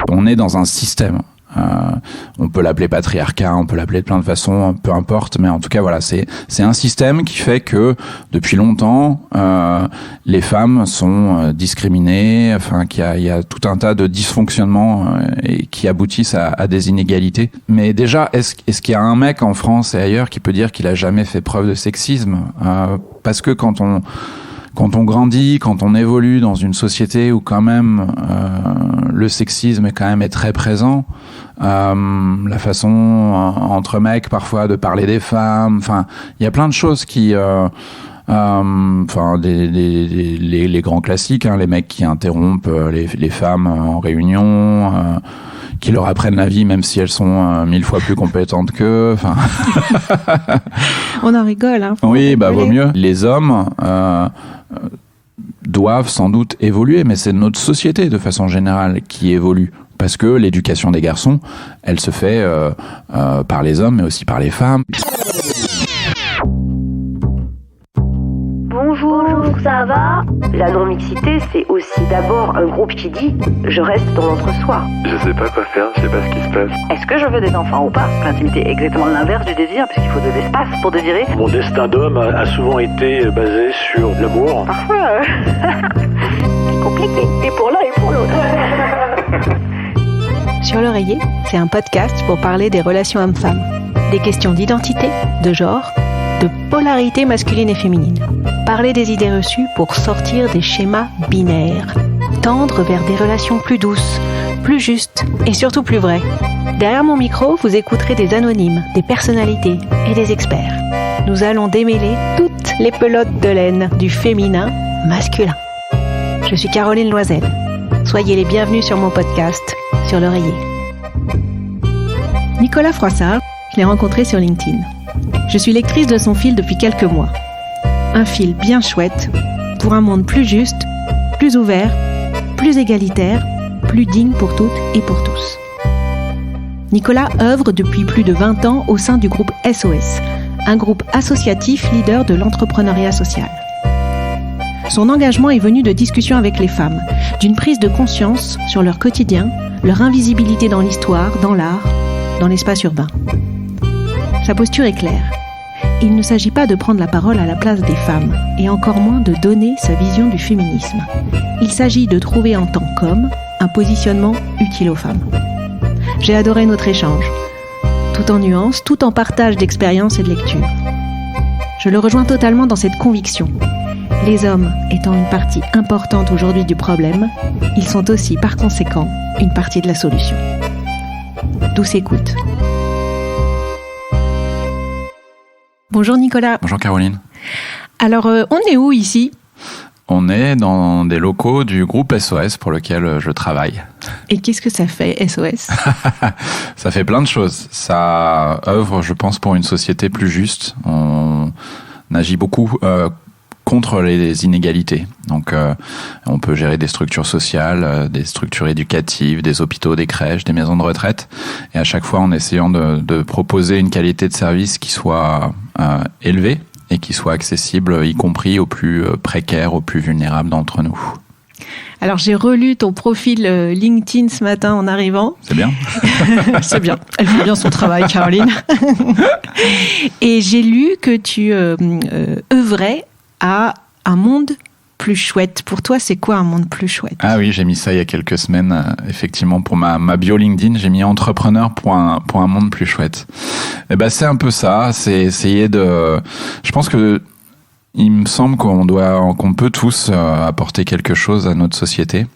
On est dans un système. On peut l'appeler patriarcat, on peut l'appeler de plein de façons, peu importe, mais en tout cas voilà, c'est un système qui fait que depuis longtemps les femmes sont discriminées, enfin qu'il y a tout un tas de dysfonctionnements et qui aboutissent à des inégalités. Mais déjà, est-ce qu'il y a un mec en France et ailleurs qui peut dire qu'il a jamais fait preuve de sexisme, parce que quand on grandit, quand on évolue dans une société où quand même le sexisme est très présent, la façon entre mecs parfois de parler des femmes, enfin il y a plein de choses qui, les grands classiques, hein, les mecs qui interrompent les femmes en réunion, qui leur apprennent la vie même si elles sont 1000 fois plus compétentes qu'eux. Enfin. On en rigole, hein. Oui, vaut mieux. Les hommes doivent sans doute évoluer, mais c'est notre société de façon générale qui évolue. Parce que l'éducation des garçons, elle se fait par les hommes, mais aussi par les femmes. Bonjour, ça va? La non-mixité, c'est aussi d'abord un groupe qui dit « je reste dans l'entre-soi ». Je sais pas quoi faire, je sais pas ce qui se passe. Est-ce que je veux des enfants ou pas? L'intimité est exactement l'inverse du désir, puisqu'il faut de l'espace pour désirer. Mon destin d'homme a souvent été basé sur l'amour. Parfois, c'est compliqué, et pour l'un et pour l'autre. Sur l'oreiller, c'est un podcast pour parler des relations hommes-femmes, des questions d'identité, de genre, de polarité masculine et féminine. Parler des idées reçues pour sortir des schémas binaires. Tendre vers des relations plus douces, plus justes et surtout plus vraies. Derrière mon micro, vous écouterez des anonymes, des personnalités et des experts. Nous allons démêler toutes les pelotes de laine du féminin masculin. Je suis Caroline Loisel. Soyez les bienvenus sur mon podcast, Sur l'oreiller. Nicolas Froissart, je l'ai rencontré sur LinkedIn. Je suis lectrice de son fil depuis quelques mois. Un fil bien chouette pour un monde plus juste, plus ouvert, plus égalitaire, plus digne pour toutes et pour tous. Nicolas œuvre depuis plus de 20 ans au sein du groupe SOS, un groupe associatif leader de l'entrepreneuriat social. Son engagement est venu de discussions avec les femmes, d'une prise de conscience sur leur quotidien, leur invisibilité dans l'histoire, dans l'art, dans l'espace urbain. Sa posture est claire. Il ne s'agit pas de prendre la parole à la place des femmes, et encore moins de donner sa vision du féminisme. Il s'agit de trouver en tant qu'homme un positionnement utile aux femmes. J'ai adoré notre échange, tout en nuances, tout en partage d'expériences et de lectures. Je le rejoins totalement dans cette conviction. Les hommes étant une partie importante aujourd'hui du problème, ils sont aussi par conséquent une partie de la solution. Douce écoute. Bonjour Nicolas. Bonjour Caroline. Alors, on est où ici ? On est dans des locaux du groupe SOS pour lequel je travaille. Et qu'est-ce que ça fait, SOS ? Ça fait plein de choses. Ça œuvre, je pense, pour une société plus juste. On agit beaucoup contre les inégalités. Donc, on peut gérer des structures sociales, des structures éducatives, des hôpitaux, des crèches, des maisons de retraite. Et à chaque fois, en essayant de proposer une qualité de service qui soit élevée et qui soit accessible, y compris aux plus précaires, aux plus vulnérables d'entre nous. Alors, j'ai relu ton profil LinkedIn ce matin en arrivant. C'est bien. C'est bien. Elle fait bien son travail, Caroline. Et j'ai lu que tu œuvrais à un monde plus chouette. Pour toi, c'est quoi un monde plus chouette ? Ah oui, j'ai mis ça il y a quelques semaines. Effectivement, pour ma bio LinkedIn, j'ai mis entrepreneur pour un monde plus chouette. Et ben, c'est un peu ça. C'est essayer de... Je pense que il me semble qu'on peut tous apporter quelque chose à notre société.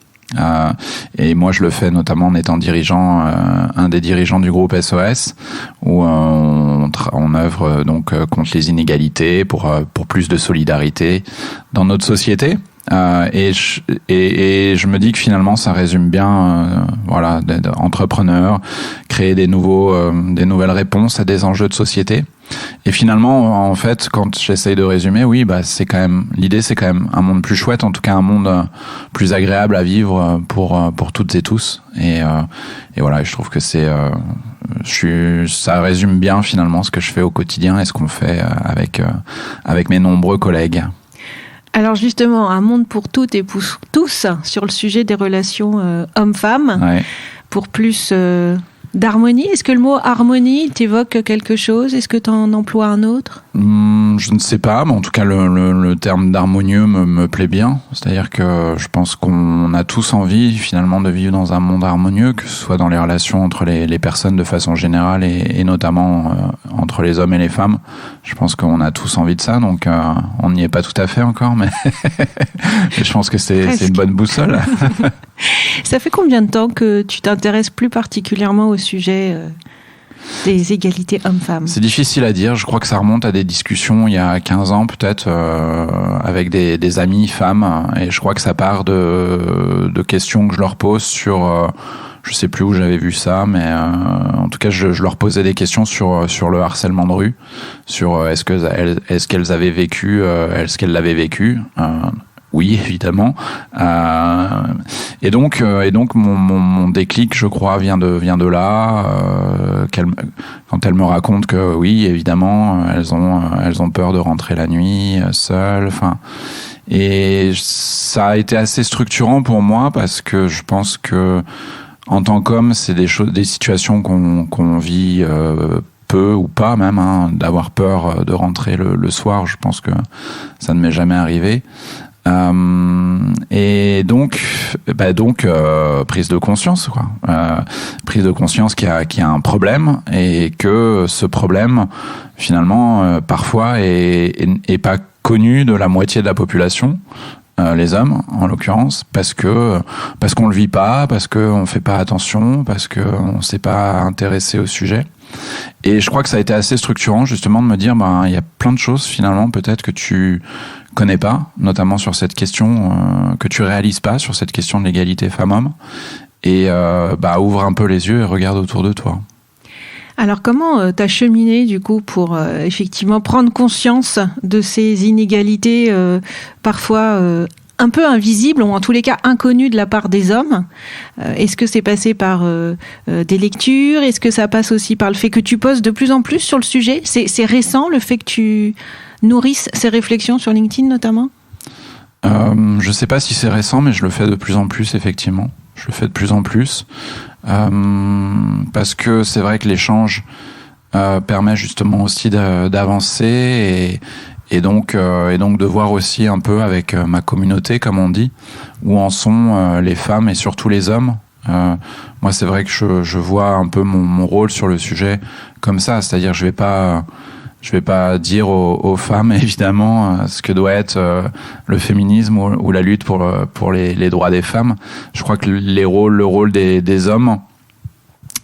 Et moi, je le fais notamment en étant dirigeant, un des dirigeants du groupe SOS, où on œuvre donc contre les inégalités pour plus de solidarité dans notre société. Et je me dis que finalement, ça résume bien, voilà, d'être entrepreneur, créer des nouvelles réponses à des enjeux de société. Et finalement, en fait, quand j'essaye de résumer, oui, bah, l'idée, c'est quand même un monde plus chouette, en tout cas un monde plus agréable à vivre pour toutes et tous. Et voilà, je trouve que ça résume bien finalement ce que je fais au quotidien et ce qu'on fait avec mes nombreux collègues. Alors justement, un monde pour toutes et pour tous sur le sujet des relations hommes-femmes, Ouais. pour plus d'harmonie. Est-ce que le mot harmonie t'évoque quelque chose ? Est-ce que tu en emploies un autre ? Je ne sais pas, mais en tout cas le terme d'harmonieux me plaît bien. C'est-à-dire que je pense qu'on a tous envie finalement de vivre dans un monde harmonieux, que ce soit dans les relations entre les personnes de façon générale et notamment entre les hommes et les femmes. Je pense qu'on a tous envie de ça, donc on n'y est pas tout à fait encore, mais je pense que c'est une bonne boussole. Ça fait combien de temps que tu t'intéresses plus particulièrement au sujet des égalités hommes-femmes ? C'est difficile à dire. Je crois que ça remonte à des discussions il y a 15 ans peut-être avec des amis femmes. Et je crois que ça part de questions que je leur pose sur... je sais plus où j'avais vu ça, mais en tout cas, je leur posais des questions sur le harcèlement de rue, sur est-ce qu'elles avaient vécu, est-ce qu'elles l'avaient vécu. Oui, évidemment. Et donc mon déclic, je crois, vient de là. Quand elle me raconte que oui, évidemment, elles ont peur de rentrer la nuit seules. Enfin, et ça a été assez structurant pour moi parce que je pense que en tant qu'homme, c'est des situations qu'on vit peu ou pas même, hein, d'avoir peur de rentrer le soir. Je pense que ça ne m'est jamais arrivé. Et donc prise de conscience, quoi. Prise de conscience qu'il y a un problème et que ce problème finalement parfois est pas connu de la moitié de la population, les hommes en l'occurrence, parce qu'on le vit pas, parce qu'on fait pas attention, parce qu'on s'est pas intéressé au sujet. Et je crois que ça a été assez structurant justement de me dire il y a plein de choses finalement peut-être que tu connais pas, notamment sur cette question, que tu réalises pas sur cette question de l'égalité femmes-hommes, et ouvre un peu les yeux et regarde autour de toi. Alors comment t'as cheminé du coup pour effectivement prendre conscience de ces inégalités parfois un peu invisibles, ou en tous les cas inconnues de la part des hommes? Est-ce que c'est passé par des lectures? Est-ce que ça passe aussi par le fait que tu poses de plus en plus sur le sujet? C'est récent, le fait que tu nourrisses ces réflexions sur LinkedIn notamment? Je sais pas si c'est récent, mais je le fais de plus en plus, effectivement. Je le fais de plus en plus. Parce que c'est vrai que l'échange permet justement aussi d'avancer et donc de voir aussi un peu avec ma communauté, comme on dit, où en sont les femmes et surtout les hommes. Moi, c'est vrai que je vois un peu mon rôle sur le sujet comme ça, c'est-à-dire je vais pas dire aux femmes évidemment ce que doit être le féminisme ou la lutte pour les droits des femmes. Je crois que le rôle des hommes,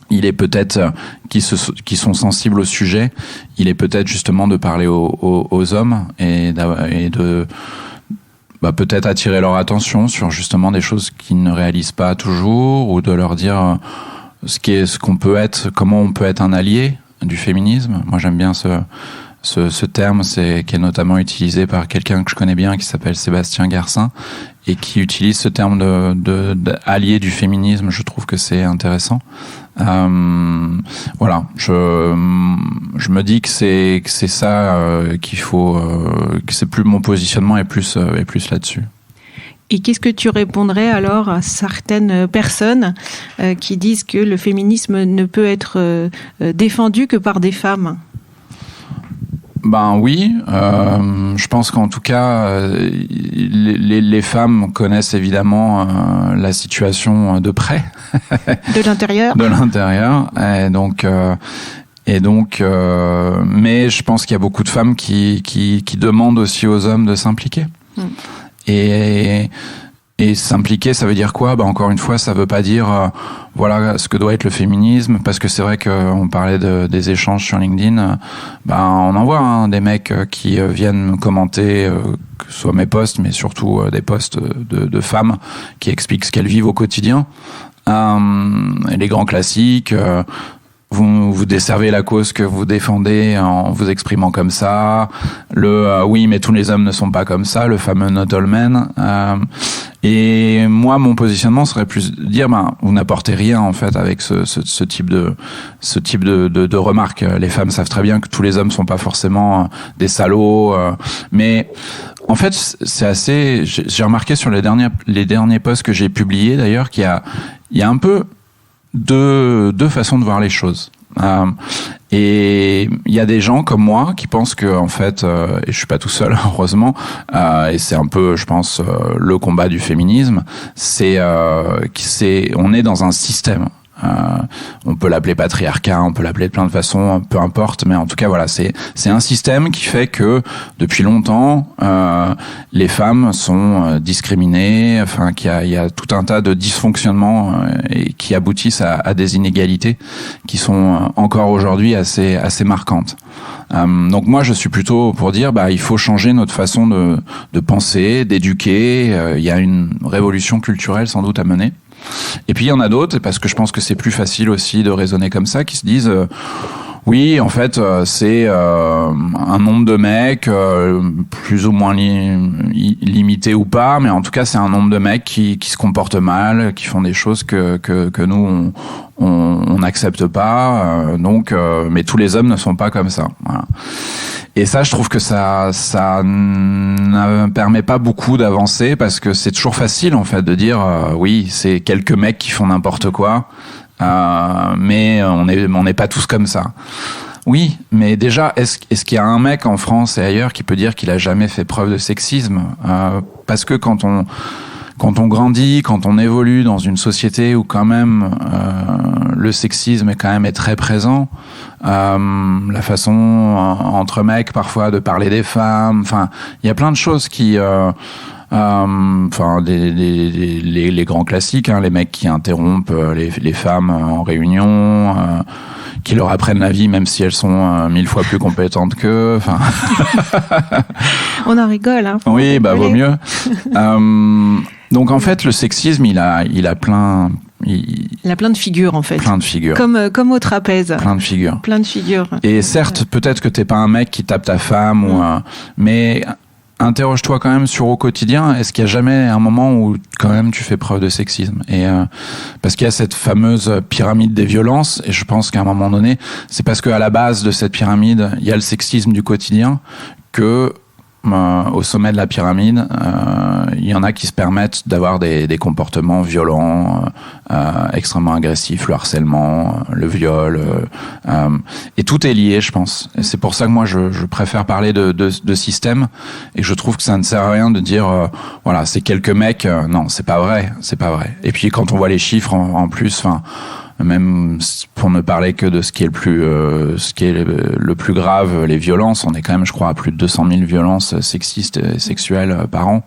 il est peut-être qui sont sensibles au sujet, il est peut-être justement de parler aux hommes et de peut-être attirer leur attention sur justement des choses qu'ils ne réalisent pas toujours, ou de leur dire ce qu'on peut être, comment on peut être un allié du féminisme. Moi, j'aime bien ce terme, qui est notamment utilisé par quelqu'un que je connais bien qui s'appelle Sébastien Garcin et qui utilise ce terme d'allié du féminisme. Je trouve que c'est intéressant. Voilà, je me dis que c'est ça qu'il faut, que c'est plus mon positionnement est plus là-dessus. Et qu'est-ce que tu répondrais alors à certaines personnes qui disent que le féminisme ne peut être défendu que par des femmes? Oui, je pense qu'en tout cas, les femmes connaissent évidemment la situation de près. De l'intérieur. De l'intérieur. Et donc, mais je pense qu'il y a beaucoup de femmes qui demandent aussi aux hommes de s'impliquer. Et s'impliquer, ça veut dire quoi? Encore une fois, ça veut pas dire voilà ce que doit être le féminisme, parce que c'est vrai qu'on parlait des échanges sur LinkedIn. On en voit des mecs qui viennent commenter, que ce soit mes posts, mais surtout des posts de femmes qui expliquent ce qu'elles vivent au quotidien. Les grands classiques. Vous desservez la cause que vous défendez en vous exprimant comme ça. Oui, mais tous les hommes ne sont pas comme ça, le fameux not all men. Et moi, mon positionnement serait plus de dire, vous n'apportez rien en fait avec ce type de remarques. Les femmes savent très bien que tous les hommes sont pas forcément des salauds, mais En fait, c'est assez. J'ai remarqué sur les derniers posts que j'ai publiés d'ailleurs qu'il y a un peu deux façons de voir les choses. Et il y a des gens comme moi qui pensent que en fait, et je suis pas tout seul heureusement, et c'est un peu, je pense, le combat du féminisme, on est dans un système. On peut l'appeler patriarcat, on peut l'appeler de plein de façons, peu importe, mais en tout cas voilà, c'est un système qui fait que depuis longtemps les femmes sont discriminées, enfin qu'il y a tout un tas de dysfonctionnements et qui aboutissent à des inégalités qui sont encore aujourd'hui assez marquantes. Donc moi je suis plutôt pour dire il faut changer notre façon de penser, d'éduquer, il y a une révolution culturelle sans doute à mener. Et puis il y en a d'autres, parce que je pense que c'est plus facile aussi de raisonner comme ça, qui se disent oui, en fait, c'est un nombre de mecs plus ou moins limité ou pas, mais en tout cas c'est un nombre de mecs qui se comportent mal, qui font des choses que nous on n'accepte pas, donc mais tous les hommes ne sont pas comme ça. Voilà. Et ça, je trouve que ça ne permet pas beaucoup d'avancer, parce que c'est toujours facile en fait de dire oui, c'est quelques mecs qui font n'importe quoi, mais on n'est pas tous comme ça. Oui, mais déjà, est-ce qu'il y a un mec en France et ailleurs qui peut dire qu'il a jamais fait preuve de sexisme ? Parce que quand on grandit, quand on évolue dans une société où quand même le sexisme est très présent, la façon entre mecs parfois de parler des femmes, enfin il y a plein de choses qui les grands classiques, les mecs qui interrompent les femmes en réunion, qui leur apprennent la vie même si elles sont 1000 fois plus compétentes qu'eux. Enfin. On en rigole, hein. Oui, vaut mieux. Donc en fait, le sexisme, il a plein. Il a plein de figures en fait. Plein de figures. Comme au trapèze. Plein de figures. Plein de figures. Et certes, peut-être que t'es pas un mec qui tape ta femme mais interroge-toi quand même sur au quotidien. Est-ce qu'il y a jamais un moment où quand même tu fais preuve de sexisme ? Et parce qu'il y a cette fameuse pyramide des violences, et je pense qu'à un moment donné, c'est parce qu'à la base de cette pyramide, il y a le sexisme du quotidien que au sommet de la pyramide, il y en a qui se permettent d'avoir des comportements violents, extrêmement agressifs, le harcèlement, le viol, et tout est lié, je pense. Et c'est pour ça que moi je préfère parler de système, et je trouve que ça ne sert à rien de dire voilà, c'est quelques mecs. Non, c'est pas vrai. Et puis quand on voit les chiffres en plus, enfin, même pour ne parler que de ce qui est le plus grave, les violences, on est quand même, je crois, à plus de 200 000 violences sexistes et sexuelles par an.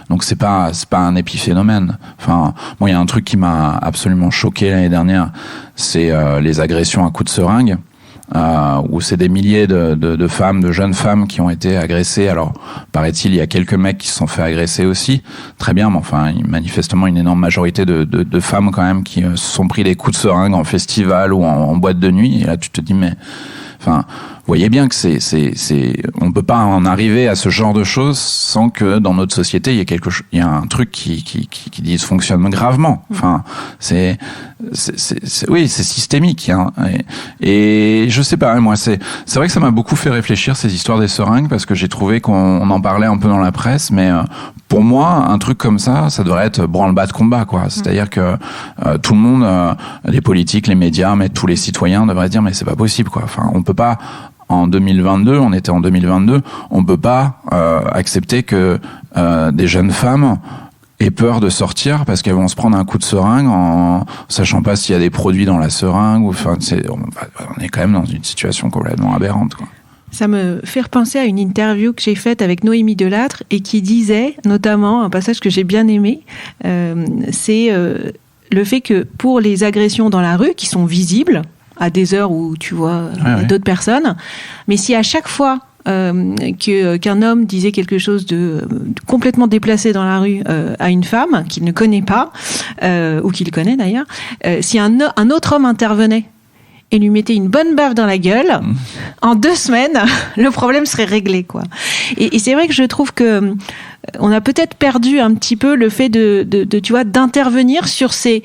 Donc c'est pas un épiphénomène. Enfin, moi, il y a un truc qui m'a absolument choqué l'année dernière, c'est les agressions à coups de seringue. Où c'est des milliers de femmes, de jeunes femmes qui ont été agressées. Alors, paraît-il, il y a quelques mecs qui se sont fait agresser aussi. Très bien, mais enfin, manifestement, une énorme majorité de femmes quand même qui se sont pris des coups de seringue en festival ou en boîte de nuit. Et là, tu te dis, mais, enfin, vous voyez bien que on peut pas en arriver à ce genre de choses sans que dans notre société il y a un truc qui dysfonctionne gravement. Enfin, oui, c'est systémique, hein. Et je sais pas, moi c'est vrai que ça m'a beaucoup fait réfléchir, ces histoires des seringues, parce que j'ai trouvé qu'on en parlait un peu dans la presse, mais pour moi, un truc comme ça devrait être branle-bas de combat, quoi. C'est-à-dire que tout le monde, les politiques, les médias, mais tous les citoyens devraient se dire, mais c'est pas possible, quoi. Enfin, on peut pas. On était en 2022, on peut pas accepter que des jeunes femmes aient peur de sortir parce qu'elles vont se prendre un coup de seringue en sachant pas s'il y a des produits dans la seringue. Enfin, on est quand même dans une situation complètement aberrante, quoi. Ça me fait repenser à une interview que j'ai faite avec Noémie Delattre et qui disait, notamment, un passage que j'ai bien aimé, c'est le fait que pour les agressions dans la rue, qui sont visibles, à des heures où tu vois d'autres personnes, mais si à chaque fois qu'un homme disait quelque chose de complètement déplacé dans la rue à une femme qu'il ne connaît pas, ou qu'il connaît d'ailleurs, si un autre homme intervenait et lui mettait une bonne baffe dans la gueule, en 2 semaines, le problème serait réglé, quoi. Et c'est vrai que je trouve que on a peut-être perdu un petit peu le fait tu vois, d'intervenir sur ces,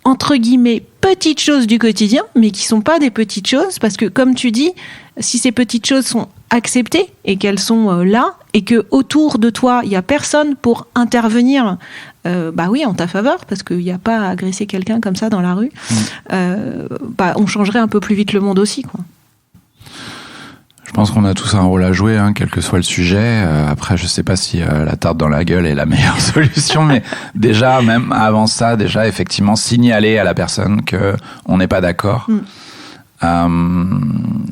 entre guillemets, petites choses du quotidien, mais qui sont pas des petites choses, parce que comme tu dis, si ces petites choses sont acceptées et qu'elles sont là, et que autour de toi, il y a personne pour intervenir, en ta faveur, parce qu'il n'y a pas à agresser quelqu'un comme ça dans la rue, on changerait un peu plus vite le monde aussi, quoi. Je pense qu'on a tous un rôle à jouer, quel que soit le sujet. Après, je sais pas si la tarte dans la gueule est la meilleure solution, mais déjà, même avant ça, effectivement, signaler à la personne que on n'est pas d'accord.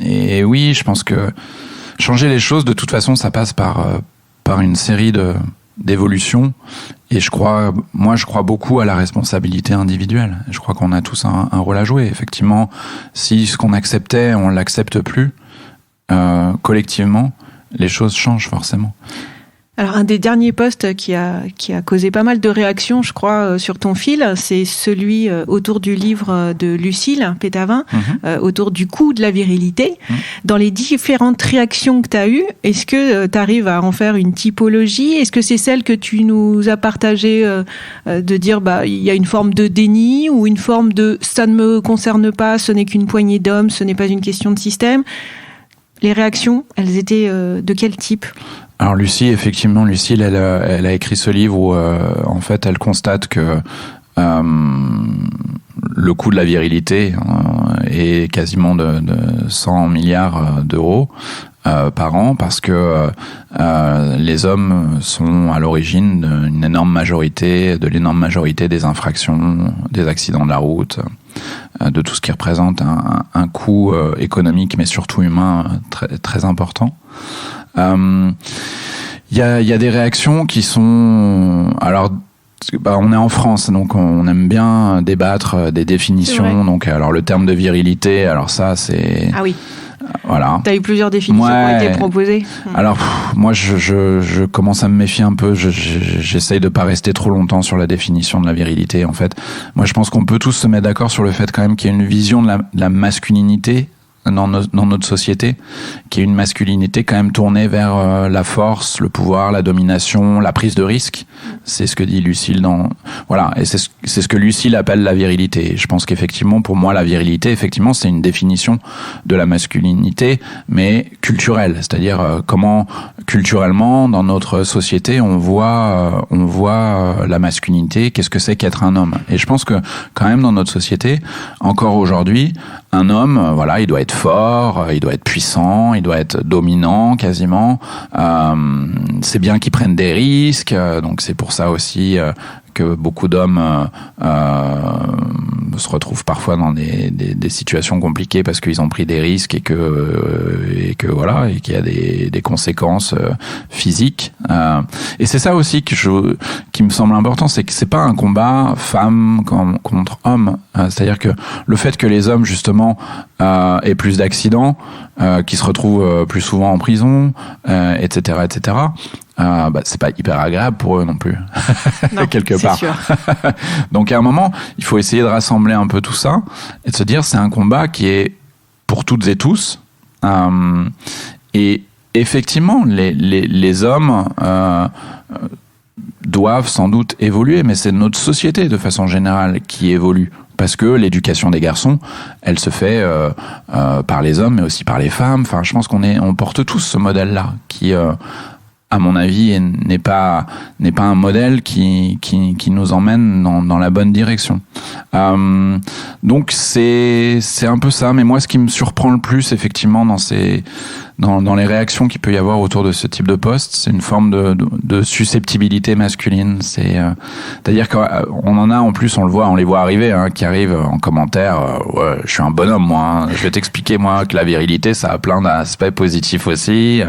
Et oui, je pense que changer les choses, de toute façon, ça passe par une série d'évolutions. Et je crois beaucoup à la responsabilité individuelle. Je crois qu'on a tous un rôle à jouer. Effectivement, si ce qu'on acceptait, on l'accepte plus, collectivement, les choses changent forcément. Alors, un des derniers posts qui a causé pas mal de réactions, je crois, sur ton fil, c'est celui autour du livre de Lucille Pétavin, autour du coût de la virilité. Dans les différentes réactions que tu as eues, est-ce que tu arrives à en faire une typologie ? Est-ce que c'est celle que tu nous as partagée, de dire il y a une forme de déni ou une forme de « ça ne me concerne pas, ce n'est qu'une poignée d'hommes, ce n'est pas une question de système ». Les réactions, elles étaient de quel type ? Alors Lucille, elle a écrit ce livre où en fait elle constate que le coût de la virilité est quasiment de 100 milliards d'euros par an, parce que les hommes sont à l'origine de l'énorme majorité des infractions, des accidents de la route, de tout ce qui représente un coût économique mais surtout humain très, très important. Il y a des réactions qui sont... Alors, on est en France, donc on aime bien débattre des définitions. Donc, alors le terme de virilité, alors ça, c'est... Ah oui. Voilà. T'as eu plusieurs définitions qui ont été proposées. Alors, moi, je commence à me méfier un peu. J'essaye de pas rester trop longtemps sur la définition de la virilité. En fait, moi, je pense qu'on peut tous se mettre d'accord sur le fait quand même qu'il y a une vision de la masculinité dans notre société, qui est une masculinité quand même tournée vers la force, le pouvoir, la domination, la prise de risque. C'est ce que dit Lucille voilà, et c'est ce que Lucille appelle la virilité. Et je pense qu'effectivement, pour moi, la virilité, effectivement, c'est une définition de la masculinité, mais culturelle. C'est-à-dire comment culturellement, dans notre société, on voit la masculinité. Qu'est-ce que c'est qu'être un homme ? Et je pense que quand même dans notre société, encore aujourd'hui, un homme, voilà, il doit être fort, il doit être puissant, il doit être dominant quasiment. C'est bien qu'il prenne des risques, donc c'est pour ça aussi que beaucoup d'hommes se retrouvent parfois dans des situations compliquées parce qu'ils ont pris des risques et que voilà, et qu'il y a des conséquences physiques. Et c'est ça aussi qui me semble important, c'est que c'est pas un combat femme contre homme. C'est-à-dire que le fait que les hommes justement aient plus d'accidents, qui se retrouvent plus souvent en prison, etc., c'est pas hyper agréable pour eux non plus. Non, quelque part. Sûr. Donc à un moment, il faut essayer de rassembler un peu tout ça et de se dire c'est un combat qui est pour toutes et tous. Et effectivement, les hommes doivent sans doute évoluer, mais c'est notre société de façon générale qui évolue. Parce que l'éducation des garçons, elle se fait par les hommes, mais aussi par les femmes. Enfin, je pense qu'on porte tous ce modèle-là, qui, à mon avis, n'est pas un modèle qui nous emmène dans la bonne direction. Donc c'est un peu ça. Mais moi, ce qui me surprend le plus, effectivement, dans les réactions qu'il peut y avoir autour de ce type de poste, c'est une forme de susceptibilité masculine. C'est-à-dire qu'on en a, en plus, on les voit arriver, qui arrivent en commentaire. Ouais, je suis un bonhomme, moi. Je vais t'expliquer, moi, que la virilité, ça a plein d'aspects positifs aussi.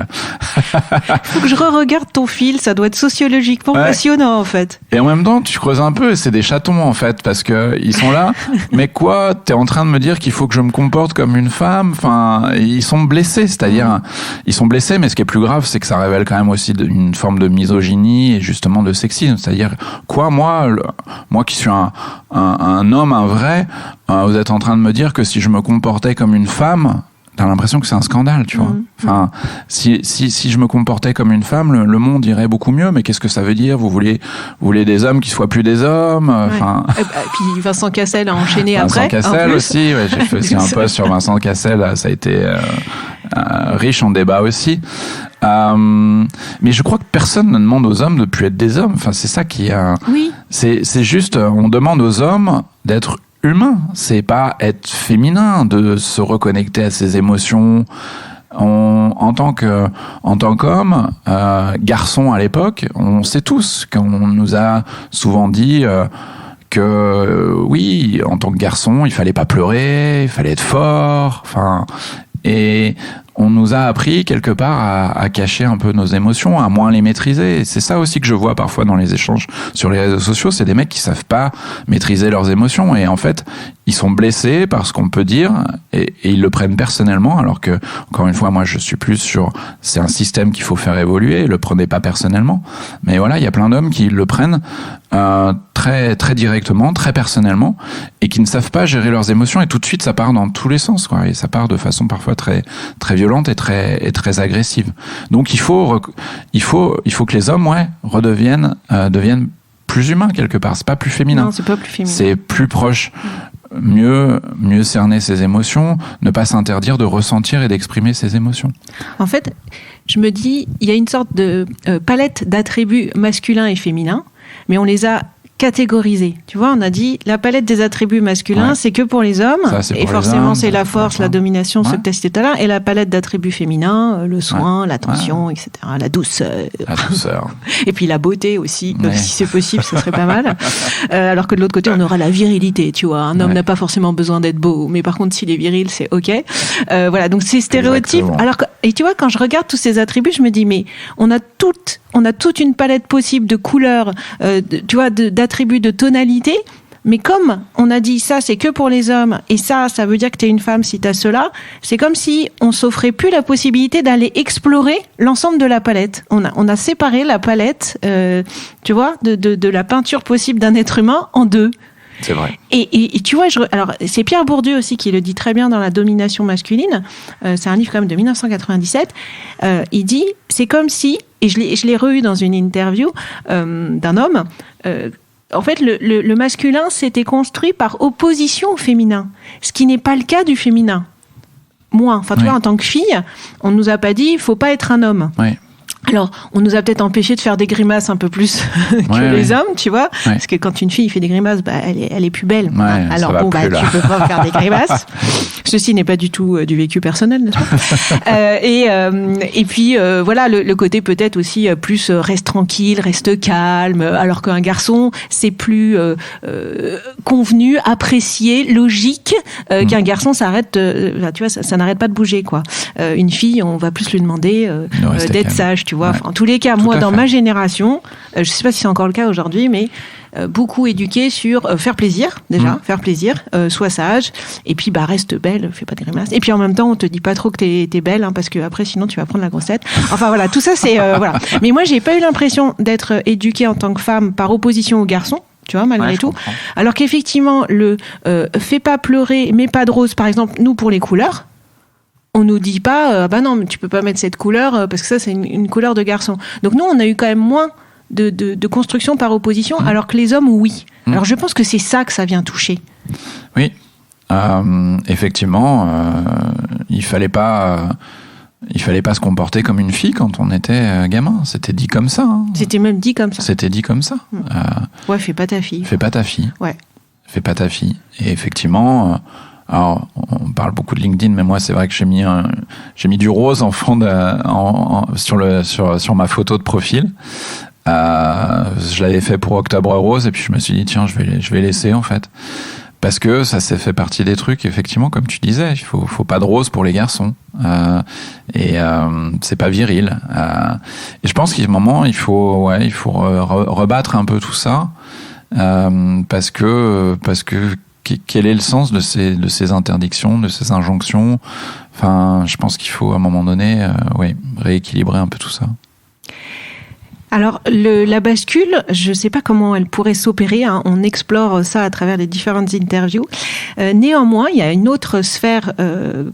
Faut que je regarde ton fil. Ça doit être sociologiquement passionnant, en fait. Et en même temps, tu creuses un peu. C'est des chatons, en fait, parce que ils sont là. Mais quoi, t'es en train de me dire qu'il faut que je me comporte comme une femme? Enfin, ils sont blessés, c'est-à-dire. Ils sont blessés, mais ce qui est plus grave, c'est que ça révèle quand même aussi une forme de misogynie et justement de sexisme. C'est-à-dire, quoi, moi qui suis un homme, un vrai, vous êtes en train de me dire que si je me comportais comme une femme, t'as l'impression que c'est un scandale, tu vois. Enfin, si je me comportais comme une femme, le monde irait beaucoup mieux. Mais qu'est-ce que ça veut dire ? Vous voulez des hommes qui soient plus des hommes ? Enfin. Puis Vincent Cassel a enchaîné après. Vincent Cassel aussi. Ouais, j'ai fait aussi un post sur Vincent Cassel. Ça a été riche en débats aussi. Mais je crois que personne ne demande aux hommes de plus être des hommes. Enfin, c'est ça qui est. Oui. C'est juste, on demande aux hommes d'être humains. C'est pas être féminin, de se reconnecter à ses émotions. En tant qu'homme, garçon à l'époque, on sait tous qu'on nous a souvent dit que oui, en tant que garçon, il fallait pas pleurer, il fallait être fort. Enfin, et on nous a appris quelque part à cacher un peu nos émotions, à moins les maîtriser. Et c'est ça aussi que je vois parfois dans les échanges sur les réseaux sociaux, c'est des mecs qui savent pas maîtriser leurs émotions et en fait, ils sont blessés par ce qu'on peut dire et ils le prennent personnellement alors que, encore une fois, moi je suis plus sur c'est un système qu'il faut faire évoluer, le prenez pas personnellement. Mais voilà, il y a plein d'hommes qui le prennent très très directement, très personnellement et qui ne savent pas gérer leurs émotions et tout de suite ça part dans tous les sens quoi et ça part de façon parfois très très violente et très agressive. Donc il faut que les hommes deviennent plus humains quelque part, c'est pas plus féminin. Non, c'est pas plus féminin. C'est plus proche. Mieux cerner ses émotions, ne pas s'interdire de ressentir et d'exprimer ses émotions. En fait, je me dis, il y a une sorte de palette d'attributs masculins et féminins, mais on les a catégorisés. Tu vois, on a dit la palette des attributs masculins, c'est que pour les hommes, ça, et forcément c'est la force, la domination, ouais. ce que tu as cité tout à l'heure, et la palette d'attributs féminins, le soin, l'attention, etc., la douceur. La douceur. Et puis la beauté aussi, Ouais. si c'est possible, ce serait pas mal. Alors que de l'autre côté, on aura la virilité, tu vois. Un homme n'a pas forcément besoin d'être beau, mais par contre, s'il est viril, c'est ok. Voilà, donc ces stéréotypes. Exactement. Alors que, et tu vois, quand je regarde tous ces attributs, je me dis, mais on a toute une palette possible de couleurs, tu vois, d'attributs, de tonalités. Mais comme on a dit ça, c'est que pour les hommes, et ça veut dire que t'es une femme si t'as cela, c'est comme si on s'offrait plus la possibilité d'aller explorer l'ensemble de la palette. On a séparé la palette, tu vois, de la peinture possible d'un être humain en deux. C'est vrai. Et tu vois, alors c'est Pierre Bourdieu aussi qui le dit très bien dans La domination masculine. C'est un livre quand même de 1997. Il dit, c'est comme si, et je l'ai re-eu dans une interview d'un homme. En fait, le masculin s'était construit par opposition au féminin, ce qui n'est pas le cas du féminin. Moi, enfin, tu vois, en tant que fille, on nous a pas dit, il faut pas être un homme. Oui. Alors, on nous a peut-être empêché de faire des grimaces un peu plus que les hommes, tu vois, parce que quand une fille fait des grimaces, bah, elle est plus belle. Ouais, alors bon, bah, tu peux pas faire des grimaces. Ceci n'est pas du tout du vécu personnel, n'est-ce pas et puis voilà, le côté peut-être aussi plus reste tranquille, reste calme, alors qu'un garçon c'est plus convenu, apprécié, logique qu'un garçon s'arrête, tu vois, ça n'arrête pas de bouger quoi. Une fille, on va plus lui demander d'être sage, tu vois. Ouais. Enfin, en tous les cas, moi, dans ma génération, je sais pas si c'est encore le cas aujourd'hui, mais beaucoup éduqué sur faire plaisir, déjà, faire plaisir, sois sage, et puis bah reste belle, fais pas de grimaces. Et puis en même temps, on te dit pas trop que t'es belle, hein, parce que après, sinon, tu vas prendre la grossette. Enfin voilà, tout ça, c'est voilà. Mais moi, j'ai pas eu l'impression d'être éduquée en tant que femme par opposition aux garçons. Tu vois, malgré tout. Comprends. Alors qu'effectivement, le fais pas pleurer, mets pas de rose, par exemple, nous, pour les couleurs, on nous dit pas, bah non, mais tu peux pas mettre cette couleur parce que ça, c'est une couleur de garçon. Donc nous, on a eu quand même moins de construction par opposition, alors que les hommes, oui. Alors je pense que c'est ça que ça vient toucher. Oui, effectivement, il fallait pas se comporter comme une fille quand on était gamin. C'était dit comme ça. Hein. C'était même dit comme ça. C'était dit comme ça. Ouais, fais pas ta fille. Fais pas ta fille. Ouais. Fais pas ta fille. Et effectivement. Alors, on parle beaucoup de LinkedIn, mais moi, c'est vrai que j'ai mis du rose en fond sur ma photo de profil. Je l'avais fait pour Octobre Rose, et puis je me suis dit, tiens, je vais laisser, en fait. Parce que ça s'est fait partie des trucs, effectivement, comme tu disais, il faut pas de rose pour les garçons. C'est pas viril. Et je pense qu'à un moment, il faut rebattre un peu tout ça. Parce que quel est le sens de ces interdictions, de ces injonctions? Enfin, je pense qu'il faut à un moment donné, rééquilibrer un peu tout ça. Alors, la bascule, je ne sais pas comment elle pourrait s'opérer. Hein. On explore ça à travers les différentes interviews. Néanmoins, il y a une autre sphère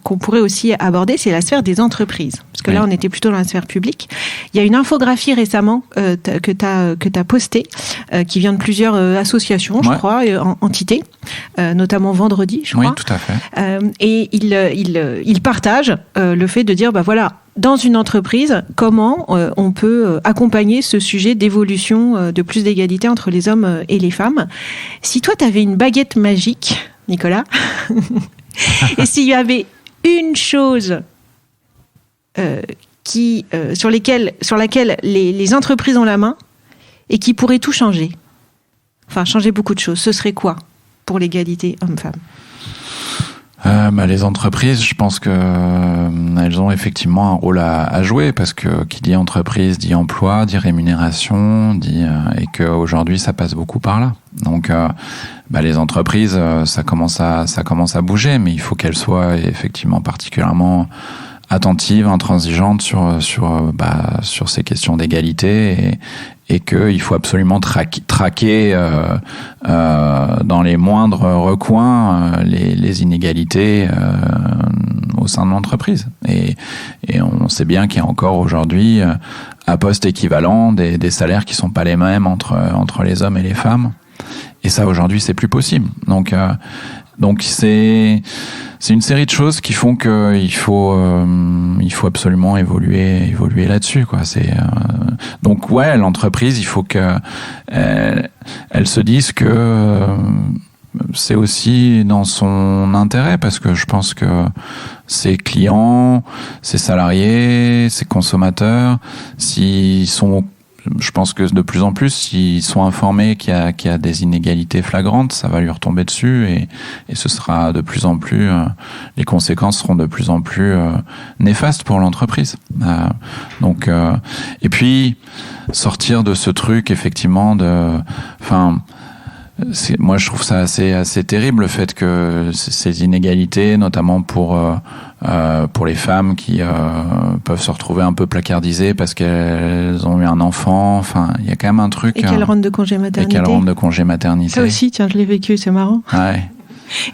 qu'on pourrait aussi aborder, c'est la sphère des entreprises. Parce que là, on était plutôt dans la sphère publique. Il y a une infographie récemment que t'as postée, qui vient de plusieurs associations, je crois, entités, notamment Vendredi, je crois. Oui, tout à fait. Et il partage le fait de dire, voilà, dans une entreprise, comment on peut accompagner ce sujet d'évolution de plus d'égalité entre les hommes et les femmes. Si toi, tu avais une baguette magique, Nicolas, et s'il y avait une chose sur laquelle les entreprises ont la main et qui pourrait tout changer, enfin changer beaucoup de choses, ce serait quoi pour l'égalité homme-femme ? Les entreprises, je pense que elles ont effectivement un rôle à jouer, parce que qui dit entreprise dit emploi, dit rémunération, et que aujourd'hui ça passe beaucoup par là. Donc les entreprises, ça commence à bouger, mais il faut qu'elles soient effectivement particulièrement attentives, intransigeantes sur ces questions d'égalité, et qu'il faut absolument traquer dans les moindres recoins les inégalités au sein de l'entreprise. Et on sait bien qu'il y a encore aujourd'hui, à poste équivalent, des salaires qui sont pas les mêmes entre les hommes et les femmes. Et ça, aujourd'hui, c'est plus possible. Donc c'est une série de choses qui font que il faut absolument évoluer là-dessus, quoi. Donc l'entreprise, il faut que elle se dise que c'est aussi dans son intérêt, parce que je pense que ses clients, ses salariés, ses consommateurs, je pense que de plus en plus, s'ils sont informés qu'il y a des inégalités flagrantes, ça va lui retomber dessus, et ce sera de plus en plus, les conséquences seront de plus en plus néfastes pour l'entreprise. Et puis sortir de ce truc, effectivement, moi je trouve ça assez terrible, le fait que ces inégalités, notamment pour les femmes qui peuvent se retrouver un peu placardisées parce qu'elles ont eu un enfant, enfin il y a quand même un truc, et qu'elles rentrent de congé maternité. Ça aussi, tiens, je l'ai vécu, c'est marrant. Ouais.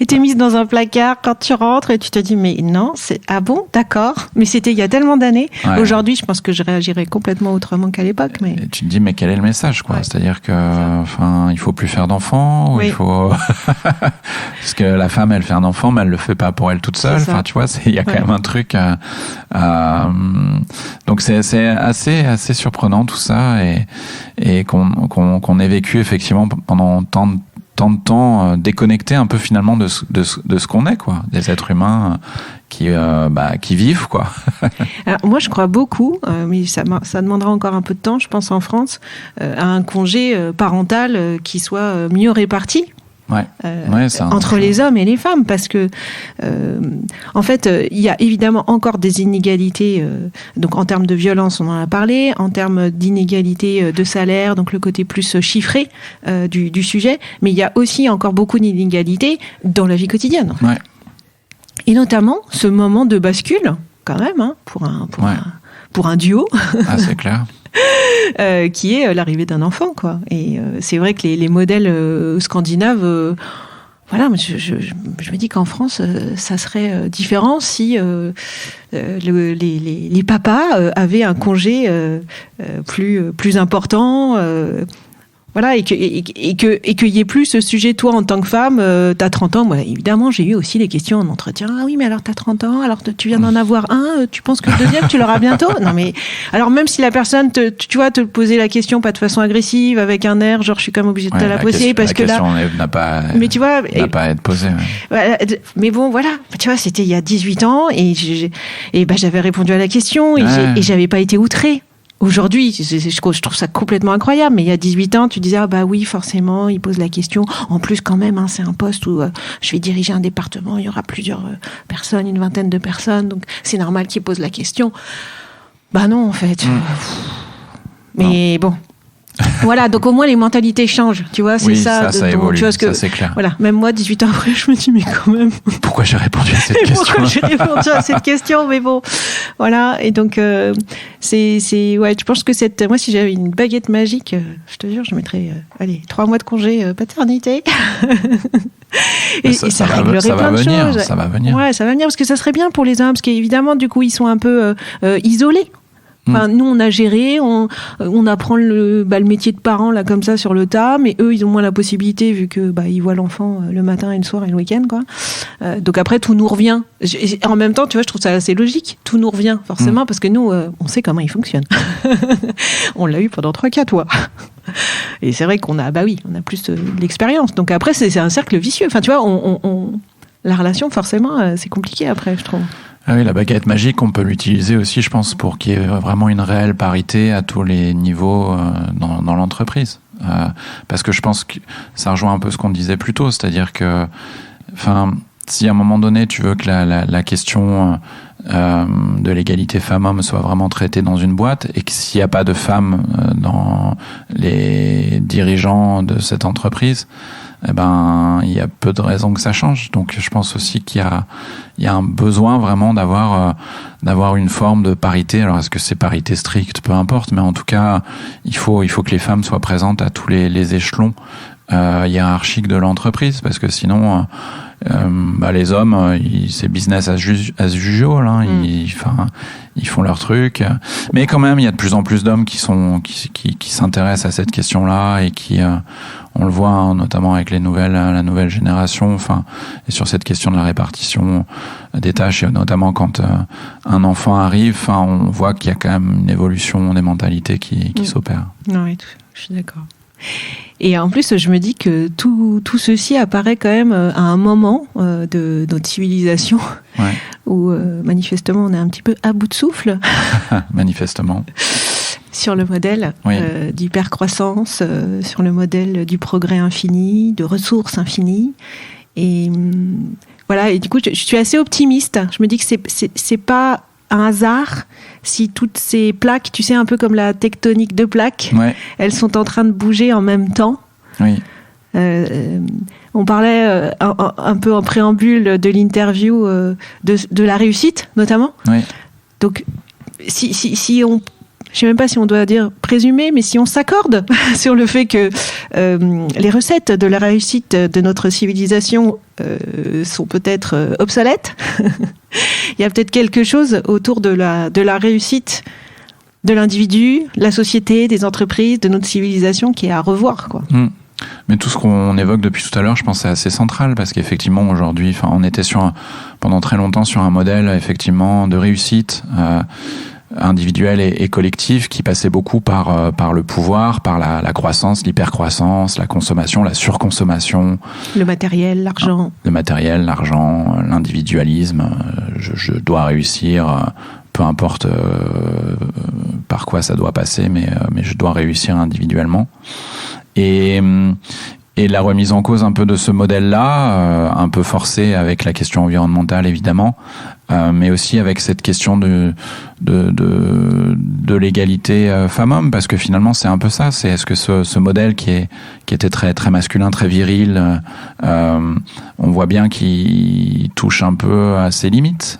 Et t'es mise dans un placard quand tu rentres et tu te dis mais non, ah bon, d'accord, mais c'était il y a tellement d'années. Ouais. Aujourd'hui, je pense que je réagirais complètement autrement qu'à l'époque. Mais et tu te dis mais quel est le message, quoi? Ouais. C'est-à-dire que il faut plus faire d'enfants, ou il faut parce que la femme, elle fait un enfant, mais elle le fait pas pour elle toute seule. Enfin, tu vois, il y a quand même un truc. Donc c'est assez surprenant tout ça, et qu'on ait vécu effectivement pendant tant de temps déconnecté un peu finalement de ce qu'on est, quoi, des êtres humains qui vivent, quoi. Alors moi je crois beaucoup, mais ça demandera encore un peu de temps, je pense, en France, à un congé parental qui soit mieux réparti. Entre les hommes et les femmes, parce que en fait il y a évidemment encore des inégalités, donc en termes de violence on en a parlé, en termes d'inégalités de salaire, donc le côté plus chiffré du sujet, mais il y a aussi encore beaucoup d'inégalités dans la vie quotidienne, en fait. Ouais. Et notamment ce moment de bascule quand même, hein, pour un duo. Ah, c'est clair. Qui est l'arrivée d'un enfant, quoi. Et c'est vrai que les modèles scandinaves, voilà, je me dis qu'en France, ça serait différent si les papas avaient un congé plus important. Voilà, et qu'il y ait plus ce sujet, toi, en tant que femme, t'as 30 ans. Moi, évidemment, j'ai eu aussi des questions en entretien. Ah oui, mais alors t'as 30 ans, alors tu viens d'en avoir un, tu penses que le deuxième, tu l'auras bientôt? Non, mais, alors même si la personne te posait la question pas de façon agressive, avec un air, genre, je suis quand même obligée de te la poser, parce que là. Mais tu vois. N'a pas à être posée, ouais. Mais bon, voilà. Tu vois, c'était il y a 18 ans, et j'avais répondu à la question, et j'avais pas été outrée. Aujourd'hui, je trouve ça complètement incroyable, mais il y a 18 ans, tu disais, ah bah oui, forcément, il pose la question. En plus, quand même, c'est un poste où je vais diriger un département, il y aura plusieurs personnes, une vingtaine de personnes, donc c'est normal qu'il pose la question. Bah non, en fait. Mais bon. Voilà, donc au moins les mentalités changent, tu vois, c'est Oui, ça. ça évolue, tu vois, ça c'est clair. Voilà, même moi, 18 ans après, je me dis, mais quand même. Pourquoi j'ai répondu à cette question? Pourquoi j'ai répondu à cette question? Mais bon, voilà. Et donc, ouais, je pense que moi, si j'avais une baguette magique, je te jure, je mettrais, 3 mois de congé paternité. et ça réglerait plein de choses. Ça va venir. Ouais, ça va venir parce que ça serait bien pour les hommes, parce qu'évidemment, du coup, ils sont un peu isolés. Enfin, nous, on a géré, on apprend le métier de parent là comme ça sur le tas, mais eux, ils ont moins la possibilité vu que ils voient l'enfant le matin et le soir et le week-end, quoi. Donc après, tout nous revient. En même temps, tu vois, je trouve ça assez logique. Tout nous revient forcément parce que nous, on sait comment il fonctionne. On l'a eu pendant 3-4 mois. Et c'est vrai qu'on a, on a plus de l'expérience. Donc après, c'est un cercle vicieux. Enfin, tu vois, la relation, forcément, c'est compliqué après, je trouve. Ah oui, la baguette magique, on peut l'utiliser aussi, je pense, pour qu'il y ait vraiment une réelle parité à tous les niveaux dans l'entreprise. Parce que je pense que ça rejoint un peu ce qu'on disait plus tôt, c'est-à-dire que, si à un moment donné, tu veux que la question de l'égalité femmes-hommes soit vraiment traitée dans une boîte, et que s'il n'y a pas de femmes dans les dirigeants de cette entreprise, il y a peu de raisons que ça change. Donc je pense aussi qu'il y a un besoin vraiment d'avoir une forme de parité. Alors est-ce que c'est parité stricte, peu importe, mais en tout cas il faut que les femmes soient présentes à tous les échelons hiérarchiques de l'entreprise, parce que sinon les hommes, c'est business as usual, hein, ils font leur truc. Mais quand même, il y a de plus en plus d'hommes qui s'intéressent à cette question-là et qui, on le voit, hein, notamment avec la nouvelle génération, et sur cette question de la répartition des tâches, et notamment quand un enfant arrive, on voit qu'il y a quand même une évolution des mentalités qui s'opère. Oui, je suis d'accord. Et en plus, je me dis que tout ceci apparaît quand même à un moment de notre civilisation où manifestement on est un petit peu à bout de souffle. Manifestement. Sur le modèle d'hypercroissance, sur le modèle du progrès infini, de ressources infinies. Et voilà. Et du coup, je suis assez optimiste. Je me dis que c'est pas un hasard si toutes ces plaques, tu sais, un peu comme la tectonique de plaques, elles sont en train de bouger en même temps. Oui. On parlait un peu en préambule de l'interview de la réussite, notamment. Oui. Donc, si on... Je ne sais même pas si on doit dire présumer, mais si on s'accorde sur le fait que les recettes de la réussite de notre civilisation sont peut-être obsolètes, il y a peut-être quelque chose autour de la réussite de l'individu, de la société, des entreprises, de notre civilisation qui est à revoir, quoi. Mais tout ce qu'on évoque depuis tout à l'heure, je pense que c'est assez central, parce qu'effectivement aujourd'hui, on était pendant très longtemps sur un modèle effectivement de réussite individuelle et collective qui passait beaucoup par le pouvoir, par la croissance, l'hypercroissance, la consommation, la surconsommation, le matériel, l'argent, l'individualisme. Je dois réussir, peu importe par quoi ça doit passer, mais je dois réussir individuellement. Et la remise en cause un peu de ce modèle-là, un peu forcée avec la question environnementale évidemment, mais aussi avec cette question de l'égalité femmes-hommes, parce que finalement c'est un peu ça. C'est est-ce que ce modèle qui était très très masculin, très viril, on voit bien qu'il touche un peu à ses limites.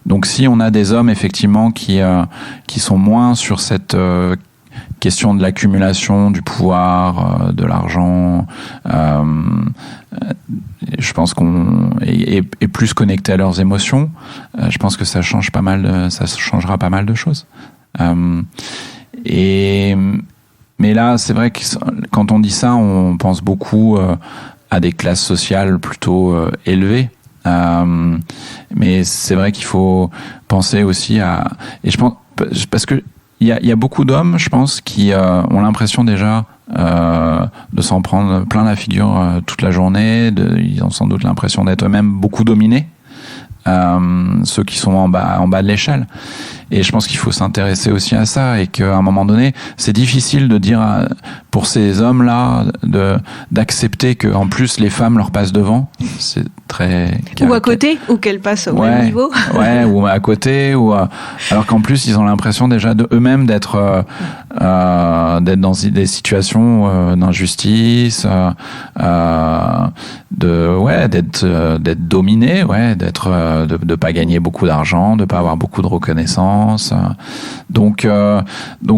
Donc si on a des hommes effectivement qui sont moins sur cette question de l'accumulation du pouvoir, de l'argent, je pense qu'on est plus connecté à leurs émotions. Je pense que ça changera pas mal de choses. Mais là, c'est vrai que quand on dit ça, on pense beaucoup à des classes sociales plutôt élevées. Mais c'est vrai qu'il faut penser aussi et je pense, parce que il y a beaucoup d'hommes, je pense, qui ont l'impression déjà de s'en prendre plein la figure toute la journée. Ils ont sans doute l'impression d'être eux-mêmes beaucoup dominés. ceux qui sont en bas de l'échelle. Et je pense qu'il faut s'intéresser aussi à ça, et qu'à un moment donné, c'est difficile de dire pour ces hommes-là d'accepter que en plus les femmes leur passent devant. C'est très ou à côté, ou qu'elles passent au même niveau. Ouais, ou à côté, alors qu'en plus ils ont l'impression déjà eux-mêmes d'être dans des situations d'injustice, d'être dominés, de pas gagner beaucoup d'argent, de pas avoir beaucoup de reconnaissance. Donc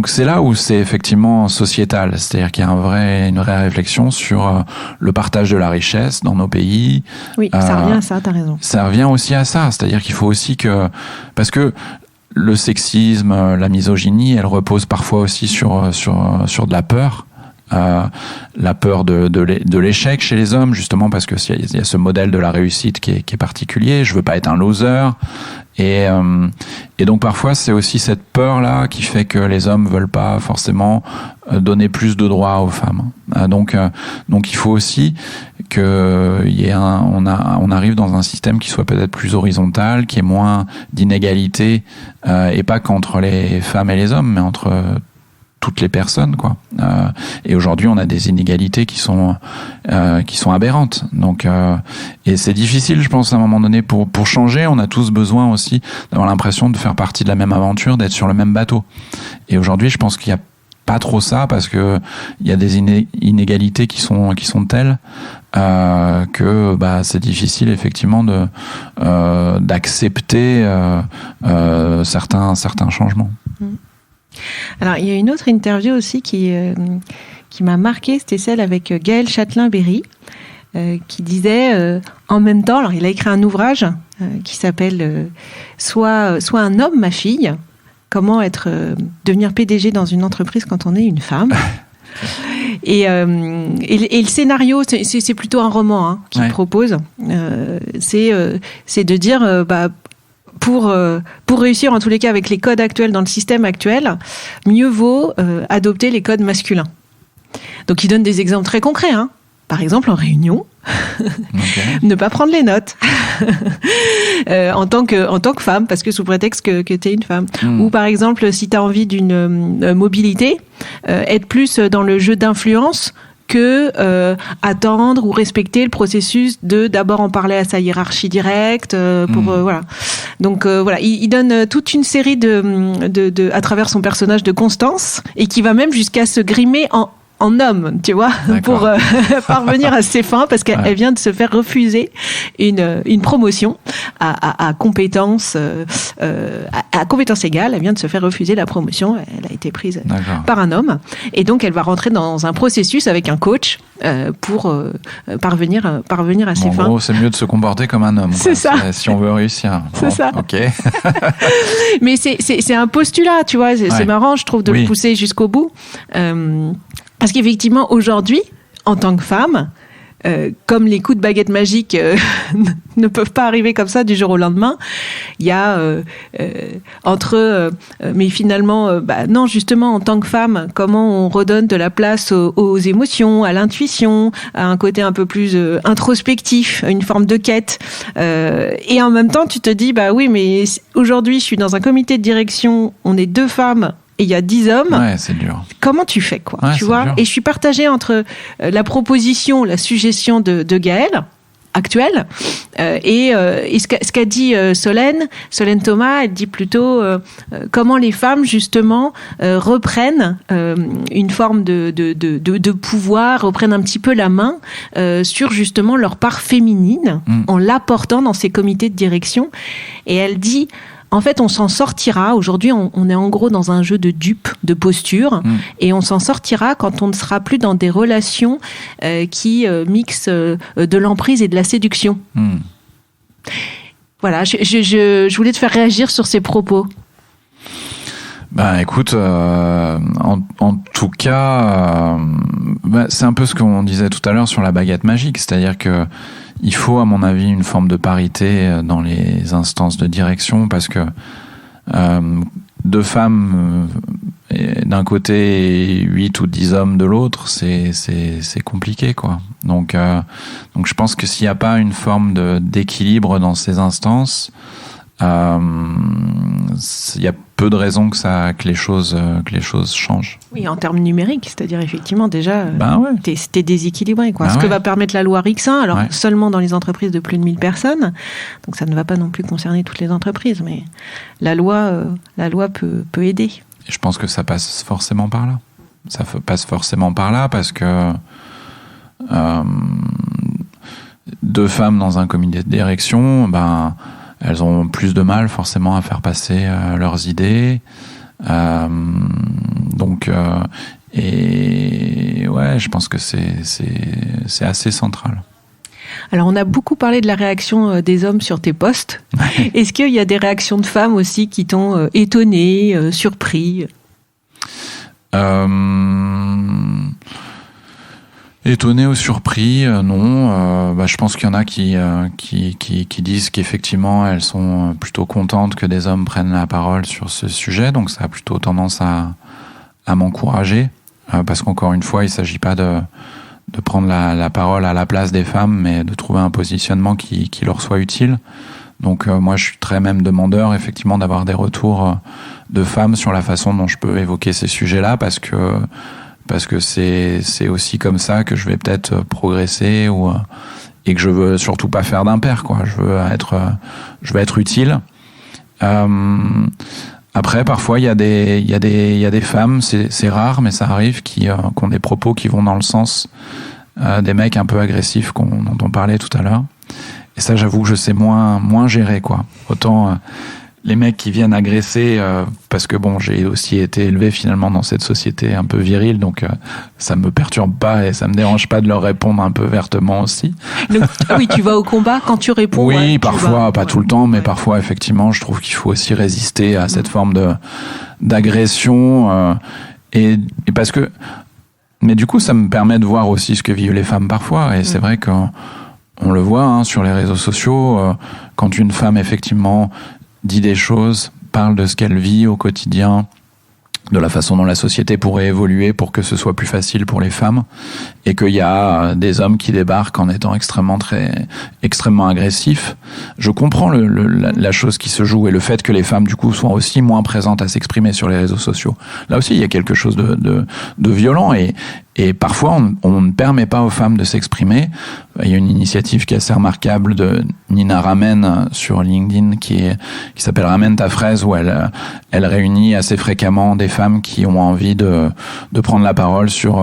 c'est là où c'est effectivement sociétal, c'est-à-dire qu'il y a une vraie réflexion sur le partage de la richesse dans nos pays. Oui, ça revient à ça, t'as raison. Ça revient aussi à ça, c'est-à-dire qu'il faut aussi parce que le sexisme, la misogynie, elle repose parfois aussi sur de la peur. La peur de l'échec chez les hommes, justement parce que il y a ce modèle de la réussite qui est particulier. Je veux pas être un loser, et donc parfois c'est aussi cette peur là qui fait que les hommes veulent pas forcément donner plus de droits aux femmes. Donc il faut aussi que on arrive dans un système qui soit peut-être plus horizontal, qui ait moins d'inégalités, et pas qu'entre les femmes et les hommes, mais entre toutes les personnes, quoi. Et aujourd'hui, on a des inégalités qui sont aberrantes. Donc, et c'est difficile, je pense, à un moment donné pour changer. On a tous besoin aussi d'avoir l'impression de faire partie de la même aventure, d'être sur le même bateau. Et aujourd'hui, je pense qu'il y a pas trop ça, parce que il y a des inégalités qui sont telles que c'est difficile effectivement d'accepter certains changements. Alors, il y a une autre interview aussi qui m'a marquée, c'était celle avec Gaël Châtelain-Berry, qui disait en même temps, alors il a écrit un ouvrage qui s'appelle Sois un homme, ma fille, comment devenir PDG dans une entreprise quand on est une femme. Et le scénario, c'est plutôt un roman qu'il propose. C'est de dire pour réussir en tous les cas avec les codes actuels dans le système actuel, mieux vaut adopter les codes masculins. Donc il donne des exemples très concrets. Par exemple, en réunion, ne pas prendre les notes en tant que femme, parce que sous prétexte que tu es une femme. Ou par exemple, si tu as envie d'une mobilité, être plus dans le jeu d'influence que attendre ou respecter le processus de d'abord en parler à sa hiérarchie directe voilà. Donc voilà, il donne toute une série de à travers son personnage de Constance, et qui va même jusqu'à se grimer en homme, tu vois, pour parvenir à ses fins, parce qu'elle vient de se faire refuser une promotion à compétence à compétence égale. Elle vient de se faire refuser la promotion. Elle a été prise par un homme, et donc elle va rentrer dans un processus avec un coach pour parvenir à ses fins. En gros, c'est mieux de se comporter comme un homme. C'est ça. Si on veut réussir. C'est ça. Ok. Mais c'est un postulat, tu vois. C'est marrant, je trouve, de le pousser jusqu'au bout. Parce qu'effectivement, aujourd'hui, en tant que femme, comme les coups de baguette magique ne peuvent pas arriver comme ça du jour au lendemain, il y a mais finalement, non, justement, en tant que femme, comment on redonne de la place aux émotions, à l'intuition, à un côté un peu plus introspectif, une forme de quête. Et en même temps, tu te dis, oui, mais aujourd'hui, je suis dans un comité de direction, on est 2 femmes, et il y a 10 hommes. Ouais, c'est dur. Comment tu fais, quoi, ouais, tu vois dur. Et je suis partagée entre la proposition, la suggestion de Gaël, actuelle, et ce qu'a dit Solène Thomas. Elle dit plutôt comment les femmes, justement, reprennent une forme de pouvoir, reprennent un petit peu la main sur, justement, leur part féminine, en l'apportant dans ces comités de direction. Et elle dit... En fait, on s'en sortira. Aujourd'hui, on est en gros dans un jeu de dupes, de posture, et on s'en sortira quand on ne sera plus dans des relations qui mixent de l'emprise et de la séduction. Voilà, je voulais te faire réagir sur ces propos. Écoute, en tout cas, c'est un peu ce qu'on disait tout à l'heure sur la baguette magique, c'est-à-dire que il faut, à mon avis, une forme de parité dans les instances de direction, parce que 2 femmes d'un côté et 8 ou 10 hommes de l'autre, c'est compliqué, quoi. Donc je pense que s'il n'y a pas une forme d'équilibre dans ces instances, il y a peu de raisons que les choses changent. Oui, en termes numériques, c'est-à-dire effectivement déjà, ouais. t'es déséquilibré, quoi. Ce que va permettre la loi Rixin, alors seulement dans les entreprises de plus de 1000 personnes, donc ça ne va pas non plus concerner toutes les entreprises, mais la loi peut aider. Et je pense que ça passe forcément par là. Ça passe forcément par là parce que 2 femmes dans un comité de direction, elles ont plus de mal forcément à faire passer leurs idées. Je pense que c'est assez central. Alors, on a beaucoup parlé de la réaction des hommes sur tes posts. Est-ce qu'il y a des réactions de femmes aussi qui t'ont étonné, surpris ? Étonné ou surpris, non. Je pense qu'il y en a qui disent qu'effectivement elles sont plutôt contentes que des hommes prennent la parole sur ce sujet, donc ça a plutôt tendance à m'encourager, parce qu'encore une fois, il ne s'agit pas de prendre la parole à la place des femmes, mais de trouver un positionnement qui leur soit utile. Donc moi, je suis très même demandeur, effectivement, d'avoir des retours de femmes sur la façon dont je peux évoquer ces sujets-là, parce que c'est aussi comme ça que je vais peut-être progresser et que je veux surtout pas faire d'impair, quoi. Je veux être utile. Après, parfois, il y a des femmes, c'est rare, mais ça arrive, qui ont des propos qui vont dans le sens des mecs un peu agressifs dont on parlait tout à l'heure. Et ça, j'avoue que je sais moins gérer, quoi. Autant les mecs qui viennent agresser, parce que j'ai aussi été élevé finalement dans cette société un peu virile, donc ça me perturbe pas et ça me dérange pas de leur répondre un peu vertement aussi. Donc, tu vas au combat quand tu réponds. Oui, parfois, pas tout le temps, mais parfois effectivement, je trouve qu'il faut aussi résister à cette forme d'agression et parce que, mais du coup, ça me permet de voir aussi ce que vivent les femmes parfois, et c'est vrai qu'on le voit sur les réseaux sociaux, quand une femme effectivement dit des choses, parle de ce qu'elle vit au quotidien, de la façon dont la société pourrait évoluer pour que ce soit plus facile pour les femmes, et qu'il y a des hommes qui débarquent en étant extrêmement agressifs. Je comprends la chose qui se joue, et le fait que les femmes du coup soient aussi moins présentes à s'exprimer sur les réseaux sociaux. Là aussi, il y a quelque chose de violent, et parfois on ne permet pas aux femmes de s'exprimer. Il y a une initiative qui est assez remarquable de Nina Ramen sur LinkedIn qui s'appelle Ramène ta fraise, où elle réunit assez fréquemment des femmes qui ont envie de prendre la parole sur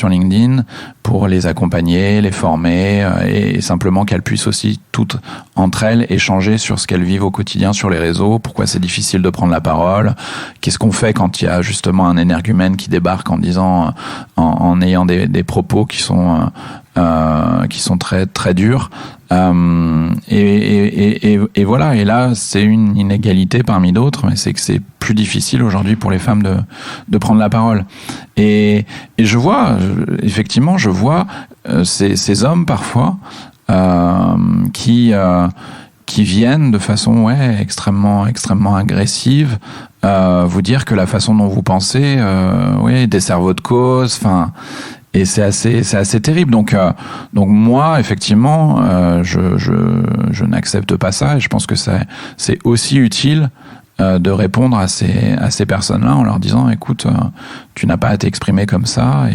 LinkedIn pour les accompagner, les former, et simplement qu'elles puissent aussi toutes entre elles échanger sur ce qu'elles vivent au quotidien sur les réseaux, pourquoi c'est difficile de prendre la parole, qu'est-ce qu'on fait quand il y a justement un énergumène qui débarque en disant, en ayant des propos qui sont très très durs, et voilà. Et là, c'est une inégalité parmi d'autres, mais c'est que c'est plus difficile aujourd'hui pour les femmes de prendre la parole. Et je vois ces hommes parfois qui viennent de façon extrêmement agressive vous dire que la façon dont vous pensez dessert votre cause, et c'est assez terrible. Donc moi, effectivement, je n'accepte pas ça, et je pense que c'est aussi utile de répondre à ces personnes-là en leur disant, écoute, tu n'as pas à t'exprimer comme ça,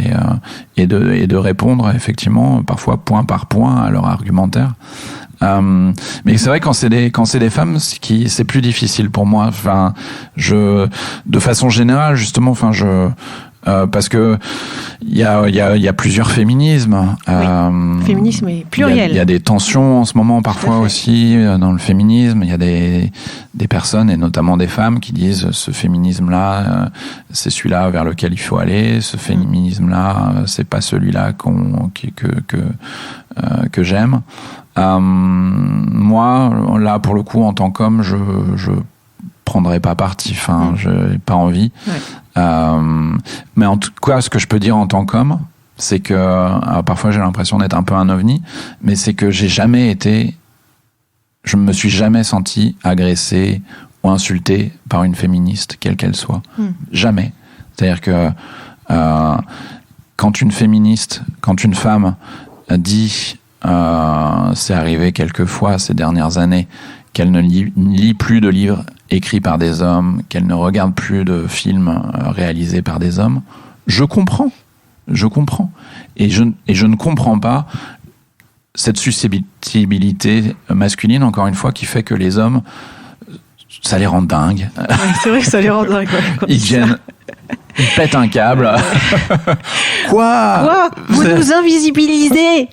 et de répondre effectivement parfois point par point à leur argumentaire. Mais c'est vrai, quand c'est des femmes, c'est plus difficile pour moi. De façon générale, justement, parce que il y a plusieurs féminismes. Féminisme est pluriel. Il y a des tensions en ce moment parfois aussi dans le féminisme. Il y a des personnes, et notamment des femmes, qui disent ce féminisme-là, c'est celui-là vers lequel il faut aller. Ce féminisme-là, c'est pas celui-là que j'aime. Moi, là, pour le coup, en tant qu'homme, je prendrais pas parti. J'ai pas envie. Mais en tout cas, ce que je peux dire en tant qu'homme, c'est que parfois j'ai l'impression d'être un peu un ovni, mais c'est que je me suis jamais senti agressé ou insulté par une féministe, quelle qu'elle soit. Jamais. C'est-à-dire que quand une femme dit, c'est arrivé quelques fois ces dernières années, qu'elle ne lit plus de livres écrits par des hommes, qu'elle ne regarde plus de films réalisés par des hommes, je comprends. Et je ne comprends pas cette susceptibilité masculine, encore une fois, qui fait que les hommes, ça les rend dingues. Ouais, c'est vrai que ça les rend dingues. Ils pètent un câble. Quoi Vous nous invisibilisez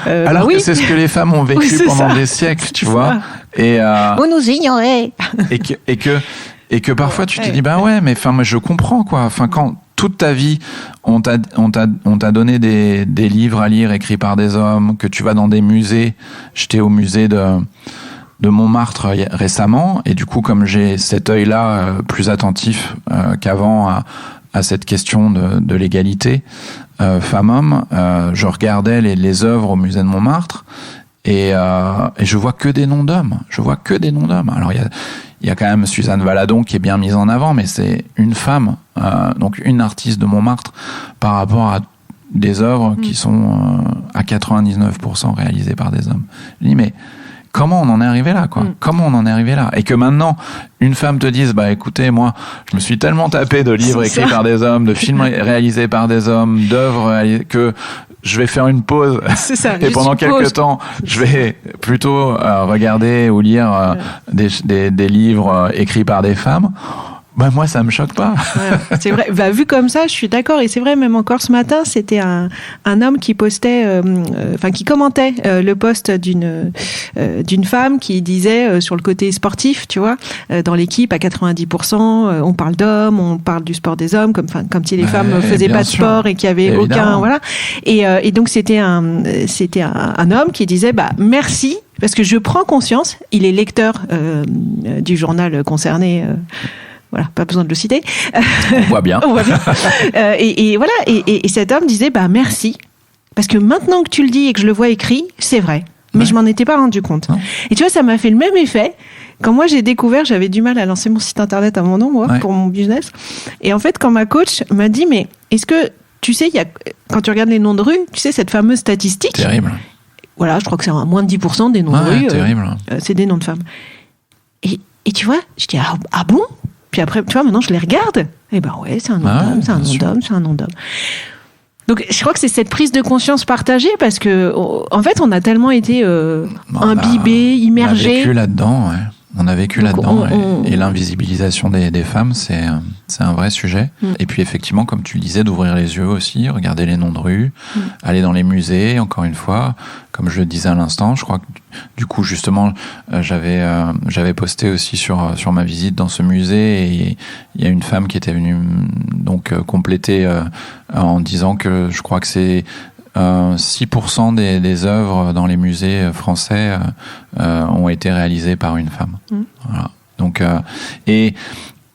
Alors que c'est ce que les femmes ont vécu pendant des siècles, tu vois. Et vous nous ignorez. et que parfois tu te dis mais moi je comprends quoi. Enfin, quand toute ta vie on t'a donné des livres à lire écrits par des hommes, que tu vas dans des musées. J'étais au musée de Montmartre récemment, et du coup, comme j'ai cet œil-là plus attentif qu'avant à cette question de l'égalité femmes-hommes, je regardais les œuvres au musée de Montmartre, et je vois que des noms d'hommes. Alors il y a quand même Suzanne Valadon qui est bien mise en avant, mais c'est une femme, donc une artiste de Montmartre, par rapport à des œuvres qui sont à 99% réalisées par des hommes. Je dis, mais comment on en est arrivé là, quoi? Comment on en est arrivé là? Et que maintenant, une femme te dise, écoutez, moi, je me suis tellement tapé de livres écrits par des hommes, de films réalisés par des hommes, d'œuvres que je vais faire une pause. C'est ça, et pendant quelques temps, je vais plutôt regarder ou lire des livres écrits par des femmes. Moi, ça me choque pas. Ouais, c'est vrai. Vu comme ça, je suis d'accord. Et c'est vrai, même encore ce matin, c'était un homme qui postait, qui commentait le post d'une femme qui disait sur le côté sportif, tu vois, dans l'équipe à 90%, on parle d'hommes, on parle du sport des hommes, comme si les femmes faisaient pas de sport et qu'il y avait aucun, voilà. Et donc c'était un homme qui disait, merci. Parce que je prends conscience, il est lecteur du journal concerné. Voilà, pas besoin de le citer. On voit bien. Et voilà. Et cet homme disait, merci. Parce que maintenant que tu le dis et que je le vois écrit, c'est vrai. Mais je m'en étais pas rendu compte. Non. Et tu vois, ça m'a fait le même effet. Quand moi j'ai découvert, j'avais du mal à lancer mon site internet à mon nom, pour mon business. Et en fait, quand ma coach m'a dit, mais est-ce que, tu sais, quand tu regardes les noms de rue, tu sais, cette fameuse statistique. Terrible. Voilà, je crois que c'est à moins de 10% des noms de rue. Terrible. C'est des noms de femmes. Et tu vois, je dis, ah bon? Puis après, tu vois, maintenant, je les regarde. Eh c'est un nom d'homme, c'est un nom d'homme, c'est un nom d'homme. Donc, je crois que c'est cette prise de conscience partagée parce que, en fait, on a tellement été imbibés, immergés. On a vécu là-dedans, On a vécu là-dedans. Et l'invisibilisation des femmes, c'est un vrai sujet. Et puis, effectivement, comme tu le disais, d'ouvrir les yeux aussi, regarder les noms de rue, aller dans les musées, encore une fois. Comme je le disais à l'instant, je crois que, du coup, justement, j'avais posté aussi sur ma visite dans ce musée, et il y a une femme qui était venue donc compléter en disant que je crois que c'est 6% des œuvres dans les musées français ont été réalisées par une femme. Voilà. Donc et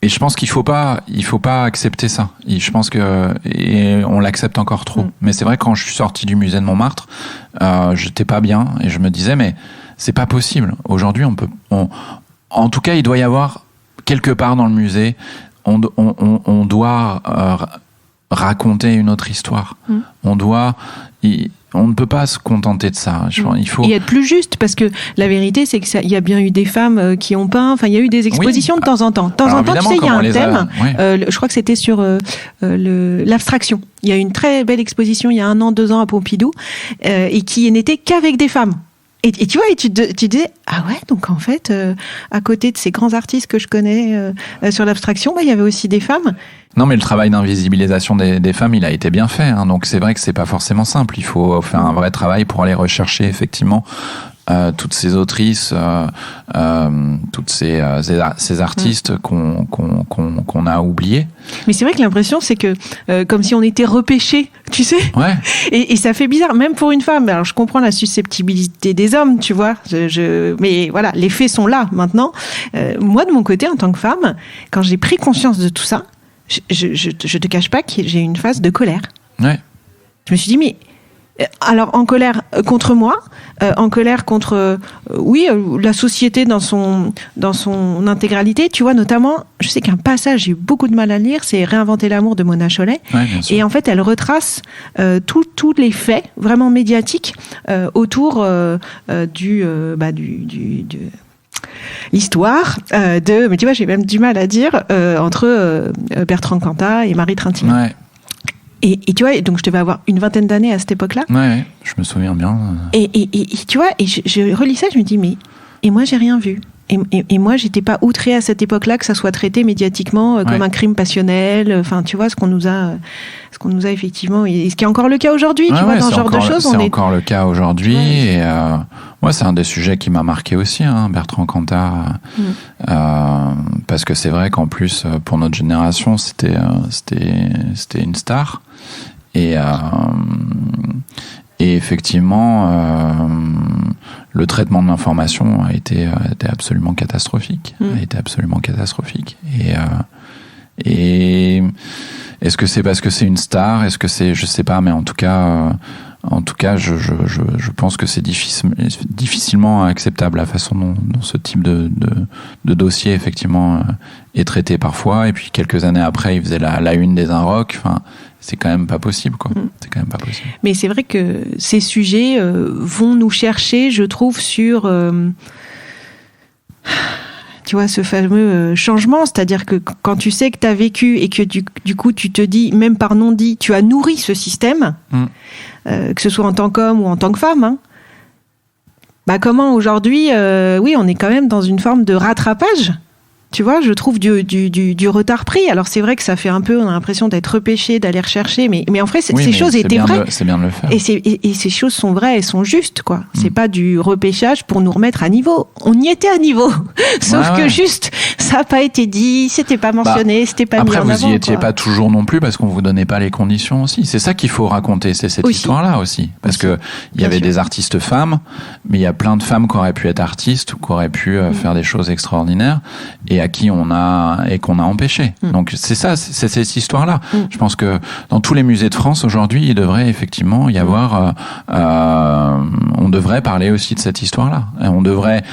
je pense qu'il faut pas accepter ça. Et je pense et on l'accepte encore trop. Mais c'est vrai, quand je suis sorti du musée de Montmartre, j'étais pas bien et je me disais, mais c'est pas possible. Aujourd'hui, en tout cas, il doit y avoir quelque part dans le musée, on doit raconter une autre histoire. On ne peut pas se contenter de ça. Il faut... Et être plus juste, parce que la vérité, c'est qu'il y a bien eu des femmes qui ont peint, il y a eu des expositions de temps en temps. De temps en temps, tu sais, il y a un thème, je crois que c'était sur l'abstraction. Il y a eu une très belle exposition il y a 1 an, 2 ans à Pompidou, et qui n'était qu'avec des femmes. Et tu vois, tu disais, donc en fait, à côté de ces grands artistes que je connais sur l'abstraction, il y avait aussi des femmes. Non, mais le travail d'invisibilisation des femmes, il a été bien fait. Donc c'est vrai que c'est pas forcément simple. Il faut faire un vrai travail pour aller rechercher effectivement toutes ces autrices, toutes ces artistes qu'on a oubliés. Mais c'est vrai que l'impression, c'est que comme si on était repêchés, tu sais. Ouais. Et ça fait bizarre, même pour une femme. Alors je comprends la susceptibilité des hommes, tu vois. Mais voilà, les faits sont là maintenant. Moi, de mon côté, en tant que femme, quand j'ai pris conscience de tout ça, je te cache pas que j'ai eu une phase de colère. Ouais. Je me suis dit, mais Alors, en colère contre moi, en colère contre, la société dans son intégralité. Tu vois, notamment, je sais qu'un passage, j'ai eu beaucoup de mal à lire, c'est Réinventer l'amour de Mona Chollet. Ouais, bien sûr. Et en fait, elle retrace tous les faits vraiment médiatiques autour l'histoire mais tu vois, j'ai même du mal à dire, entre Bertrand Cantat et Marie Trintignant. Ouais. Et tu vois, donc je devais avoir une vingtaine d'années à cette époque-là. Ouais, je me souviens bien. Et tu vois, et je relis ça, je me dis, mais et moi j'ai rien vu. Et moi j'étais pas outrée à cette époque-là que ça soit traité médiatiquement comme un crime passionnel. Enfin, tu vois, ce qu'on nous a effectivement, et ce qui est encore le cas aujourd'hui, tu vois, dans ce genre de choses. C'est encore le cas aujourd'hui. Ouais. Et moi, c'est un des sujets qui m'a marqué aussi, Bertrand Cantat, parce que c'est vrai qu'en plus, pour notre génération, c'était une star. Et effectivement, le traitement de l'information a été absolument catastrophique. Et est-ce que c'est parce que c'est une star? Est-ce que c'est, je sais pas, mais en tout cas, je pense que c'est difficilement acceptable la façon dont ce type de dossier effectivement est traité parfois. Et puis quelques années après, il faisait la une des Inrocks. Enfin, c'est quand même pas possible, quoi. C'est quand même pas possible. Mais c'est vrai que ces sujets vont nous chercher, je trouve, sur tu vois, ce fameux changement, c'est-à-dire que quand tu sais que tu as vécu et que du coup tu te dis, même par non-dit, tu as nourri ce système, que ce soit en tant qu'homme ou en tant que femme, comment aujourd'hui, on est quand même dans une forme de rattrapage. Tu vois, je trouve du retard pris. Alors c'est vrai que ça fait un peu, on a l'impression d'être repêché, d'aller rechercher, mais en vrai, ces choses étaient vraies. C'est bien de le faire. Et ces choses sont vraies, elles sont justes, quoi. C'est pas du repêchage pour nous remettre à niveau. On y était à niveau. Sauf que juste, ça n'a pas été dit, c'était pas mentionné, c'était pas mis en avant. Après, vous y étiez pas toujours non plus parce qu'on vous donnait pas les conditions aussi. C'est ça qu'il faut raconter, c'est cette histoire-là aussi. Parce que il y avait des artistes femmes, mais il y a plein de femmes qui auraient pu être artistes ou qui auraient pu faire des choses extraordinaires. Et à qui qu'on a empêché. Donc c'est ça, c'est cette histoire-là. Je pense que dans tous les musées de France aujourd'hui, il devrait effectivement y avoir, on devrait parler aussi de cette histoire-là. On devrait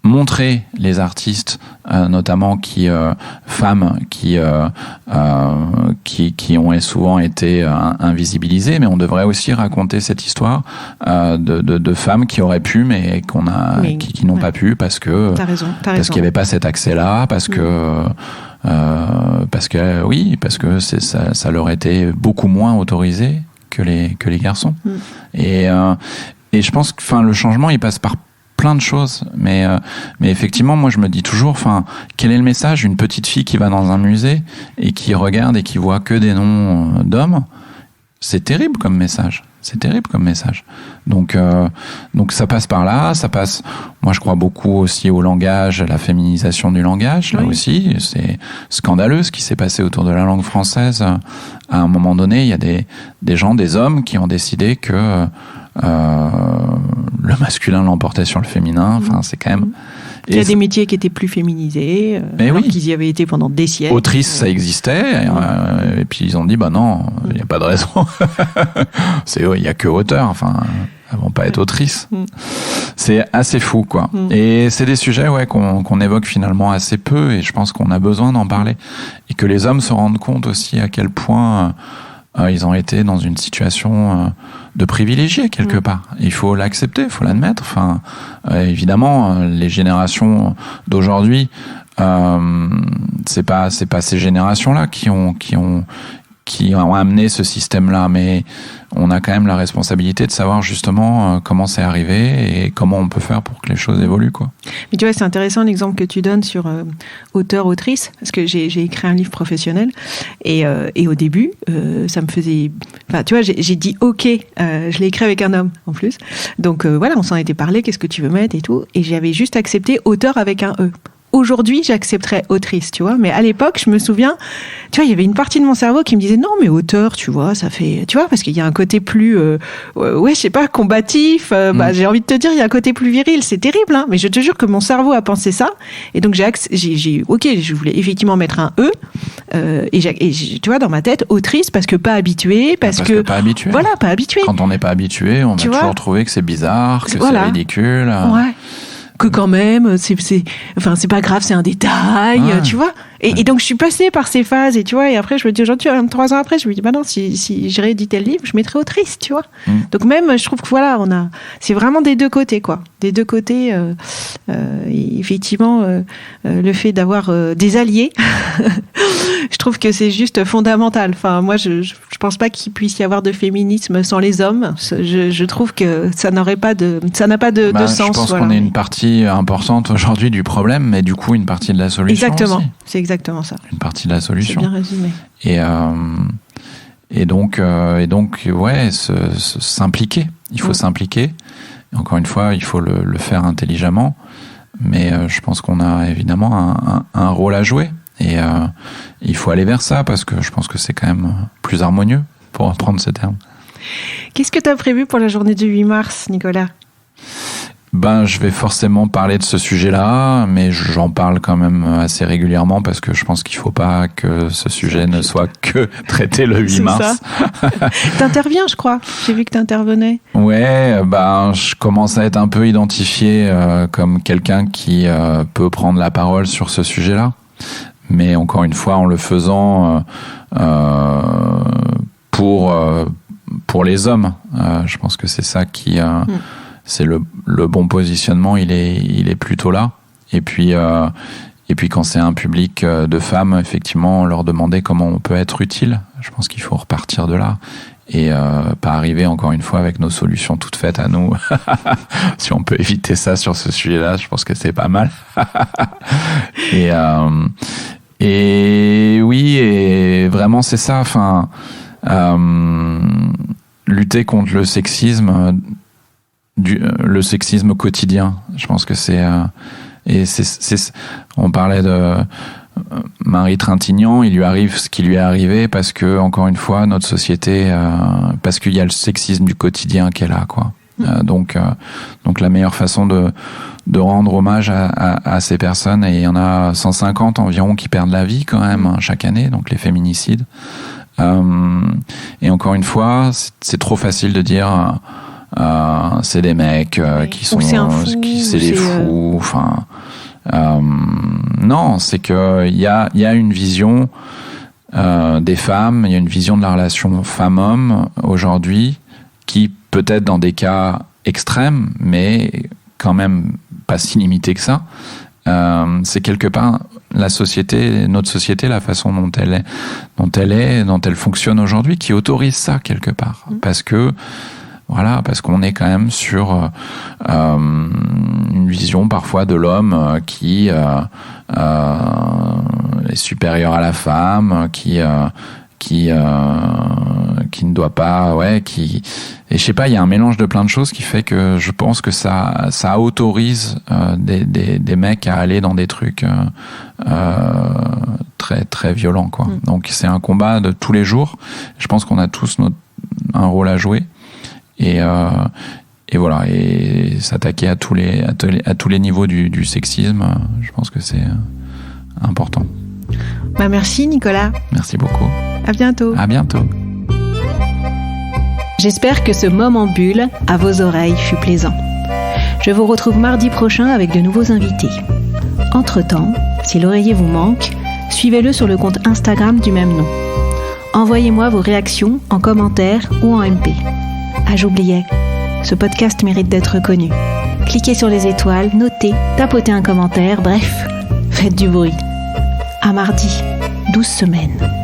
montrer les artistes, notamment femmes qui ont souvent été invisibilisées, mais on devrait aussi raconter cette histoire de femmes qui auraient pu, mais qui n'ont pas pu parce que parce qu'il n'y avait pas cet accès-là, parce que ça leur était beaucoup moins autorisé que les garçons. Et je pense que le changement il passe par plein de choses, mais effectivement, moi je me dis toujours, quel est le message? Une petite fille qui va dans un musée et qui regarde et qui voit que des noms d'hommes, c'est terrible comme message. Donc ça passe par là, moi je crois beaucoup aussi au langage, à la féminisation du langage, là aussi, c'est scandaleux ce qui s'est passé autour de la langue française. À un moment donné, il y a des gens, des hommes qui ont décidé que le masculin l'emportait sur le féminin. C'est quand même. Il y a des métiers qui étaient plus féminisés, alors qu'ils y avaient été pendant des siècles. Autrice, ça existait, et puis ils ont dit non, il n'y a pas de raison. Il y a que auteur. Elles vont pas être autrices. C'est assez fou, quoi. Et c'est des sujets, qu'on évoque finalement assez peu, et je pense qu'on a besoin d'en parler, et que les hommes se rendent compte aussi à quel point ils ont été dans une situation de privilégié quelque part. Il faut l'accepter, il faut l'admettre. Évidemment, les générations d'aujourd'hui, c'est pas ces générations-là qui ont amené ce système-là, mais on a quand même la responsabilité de savoir justement comment c'est arrivé et comment on peut faire pour que les choses évoluent, quoi. Mais tu vois, c'est intéressant l'exemple que tu donnes sur auteur-autrice, parce que j'ai écrit un livre professionnel et au début, ça me faisait... tu vois, j'ai dit OK, je l'ai écrit avec un homme en plus, donc on s'en était parlé, qu'est-ce que tu veux mettre et tout, et j'avais juste accepté auteur avec un E. aujourd'hui, j'accepterais autrice, tu vois. Mais à l'époque, je me souviens, tu vois, il y avait une partie de mon cerveau qui me disait non, mais auteur, tu vois, ça fait, tu vois, parce qu'il y a un côté plus, je sais pas, combatif. J'ai envie de te dire, il y a un côté plus viril. C'est terrible, hein. Mais je te jure que mon cerveau a pensé ça. Et donc je voulais effectivement mettre un E. Tu vois, dans ma tête, autrice, parce que pas habituée, parce que pas habituée. Voilà, pas habituée. Quand on n'est pas habitué, on a toujours trouvé que c'est bizarre, que c'est ridicule. Ouais. Que quand même, c'est pas grave, c'est un détail, tu vois. Et donc, je suis passée par ces phases, et tu vois, et après, je me dis, aujourd'hui, 3 ans après, je me dis, bah non, si j'ai réédité le livre, je mettrais autrice, tu vois. Donc, même, je trouve que voilà, c'est vraiment des deux côtés, quoi. Des deux côtés, effectivement, le fait d'avoir des alliés, je trouve que c'est juste fondamental. Enfin, moi, je pense pas qu'il puisse y avoir de féminisme sans les hommes. Je trouve que ça n'a pas de sens. Je pense qu'on est une partie importante aujourd'hui du problème, mais du coup, une partie de la solution. Exactement. Aussi. C'est exactement ça. Une partie de la solution. C'est bien résumé. Et donc, ouais, s'impliquer. Il faut s'impliquer. Et encore une fois, il faut le faire intelligemment. Mais je pense qu'on a évidemment un rôle à jouer. Et il faut aller vers ça parce que je pense que c'est quand même plus harmonieux, pour reprendre ce terme. Qu'est-ce que tu as prévu pour la journée du 8 mars, Nicolas ? Je vais forcément parler de ce sujet-là, mais j'en parle quand même assez régulièrement parce que je pense qu'il ne faut pas que ce sujet ne soit que traité le 8 mars. T'interviens, je crois. J'ai vu que t'intervenais. Ouais, je commence à être un peu identifié comme quelqu'un qui peut prendre la parole sur ce sujet-là. Mais encore une fois, en le faisant pour les hommes. Je pense que c'est ça qui... c'est le bon positionnement, il est plutôt là. Et puis quand c'est un public de femmes, effectivement, leur demander comment on peut être utile. Je pense qu'il faut repartir de là et pas arriver encore une fois avec nos solutions toutes faites à nous. Si on peut éviter ça sur ce sujet-là, je pense que c'est pas mal. Et oui, et vraiment c'est ça. Enfin, lutter contre le sexisme. Le sexisme quotidien, je pense que c'est on parlait de Marie Trintignant, il lui arrive ce qui lui est arrivé parce que encore une fois notre société parce qu'il y a le sexisme du quotidien qu'elle a quoi. Donc la meilleure façon de rendre hommage à ces personnes, et il y en a 150 environ qui perdent la vie quand même chaque année, donc les féminicides, et encore une fois c'est trop facile de dire c'est des mecs qui sont c'est des fous. Enfin, non, c'est que il y a une vision des femmes, il y a une vision de la relation femme-homme aujourd'hui qui peut-être dans des cas extrêmes, mais quand même pas si limité que ça. C'est quelque part la société, notre société, la façon dont elle fonctionne aujourd'hui, qui autorise ça quelque part, parce qu'on est quand même sur une vision parfois de l'homme qui est supérieur à la femme, qui ne doit pas, et je sais pas, il y a un mélange de plein de choses qui fait que je pense que ça autorise des mecs à aller dans des trucs très très violents quoi. Donc c'est un combat de tous les jours. Je pense qu'on a tous un rôle à jouer. Et voilà, et s'attaquer à tous les niveaux du sexisme, je pense que c'est important. Merci Nicolas. Merci beaucoup. À bientôt. À bientôt. J'espère que ce moment bulle à vos oreilles fut plaisant. Je vous retrouve mardi prochain avec de nouveaux invités. Entre-temps, si l'oreiller vous manque, suivez-le sur le compte Instagram du même nom. Envoyez-moi vos réactions en commentaire ou en MP. Ah, j'oubliais, ce podcast mérite d'être connu. Cliquez sur les étoiles, notez, tapotez un commentaire, bref, faites du bruit. À mardi, 12 semaines.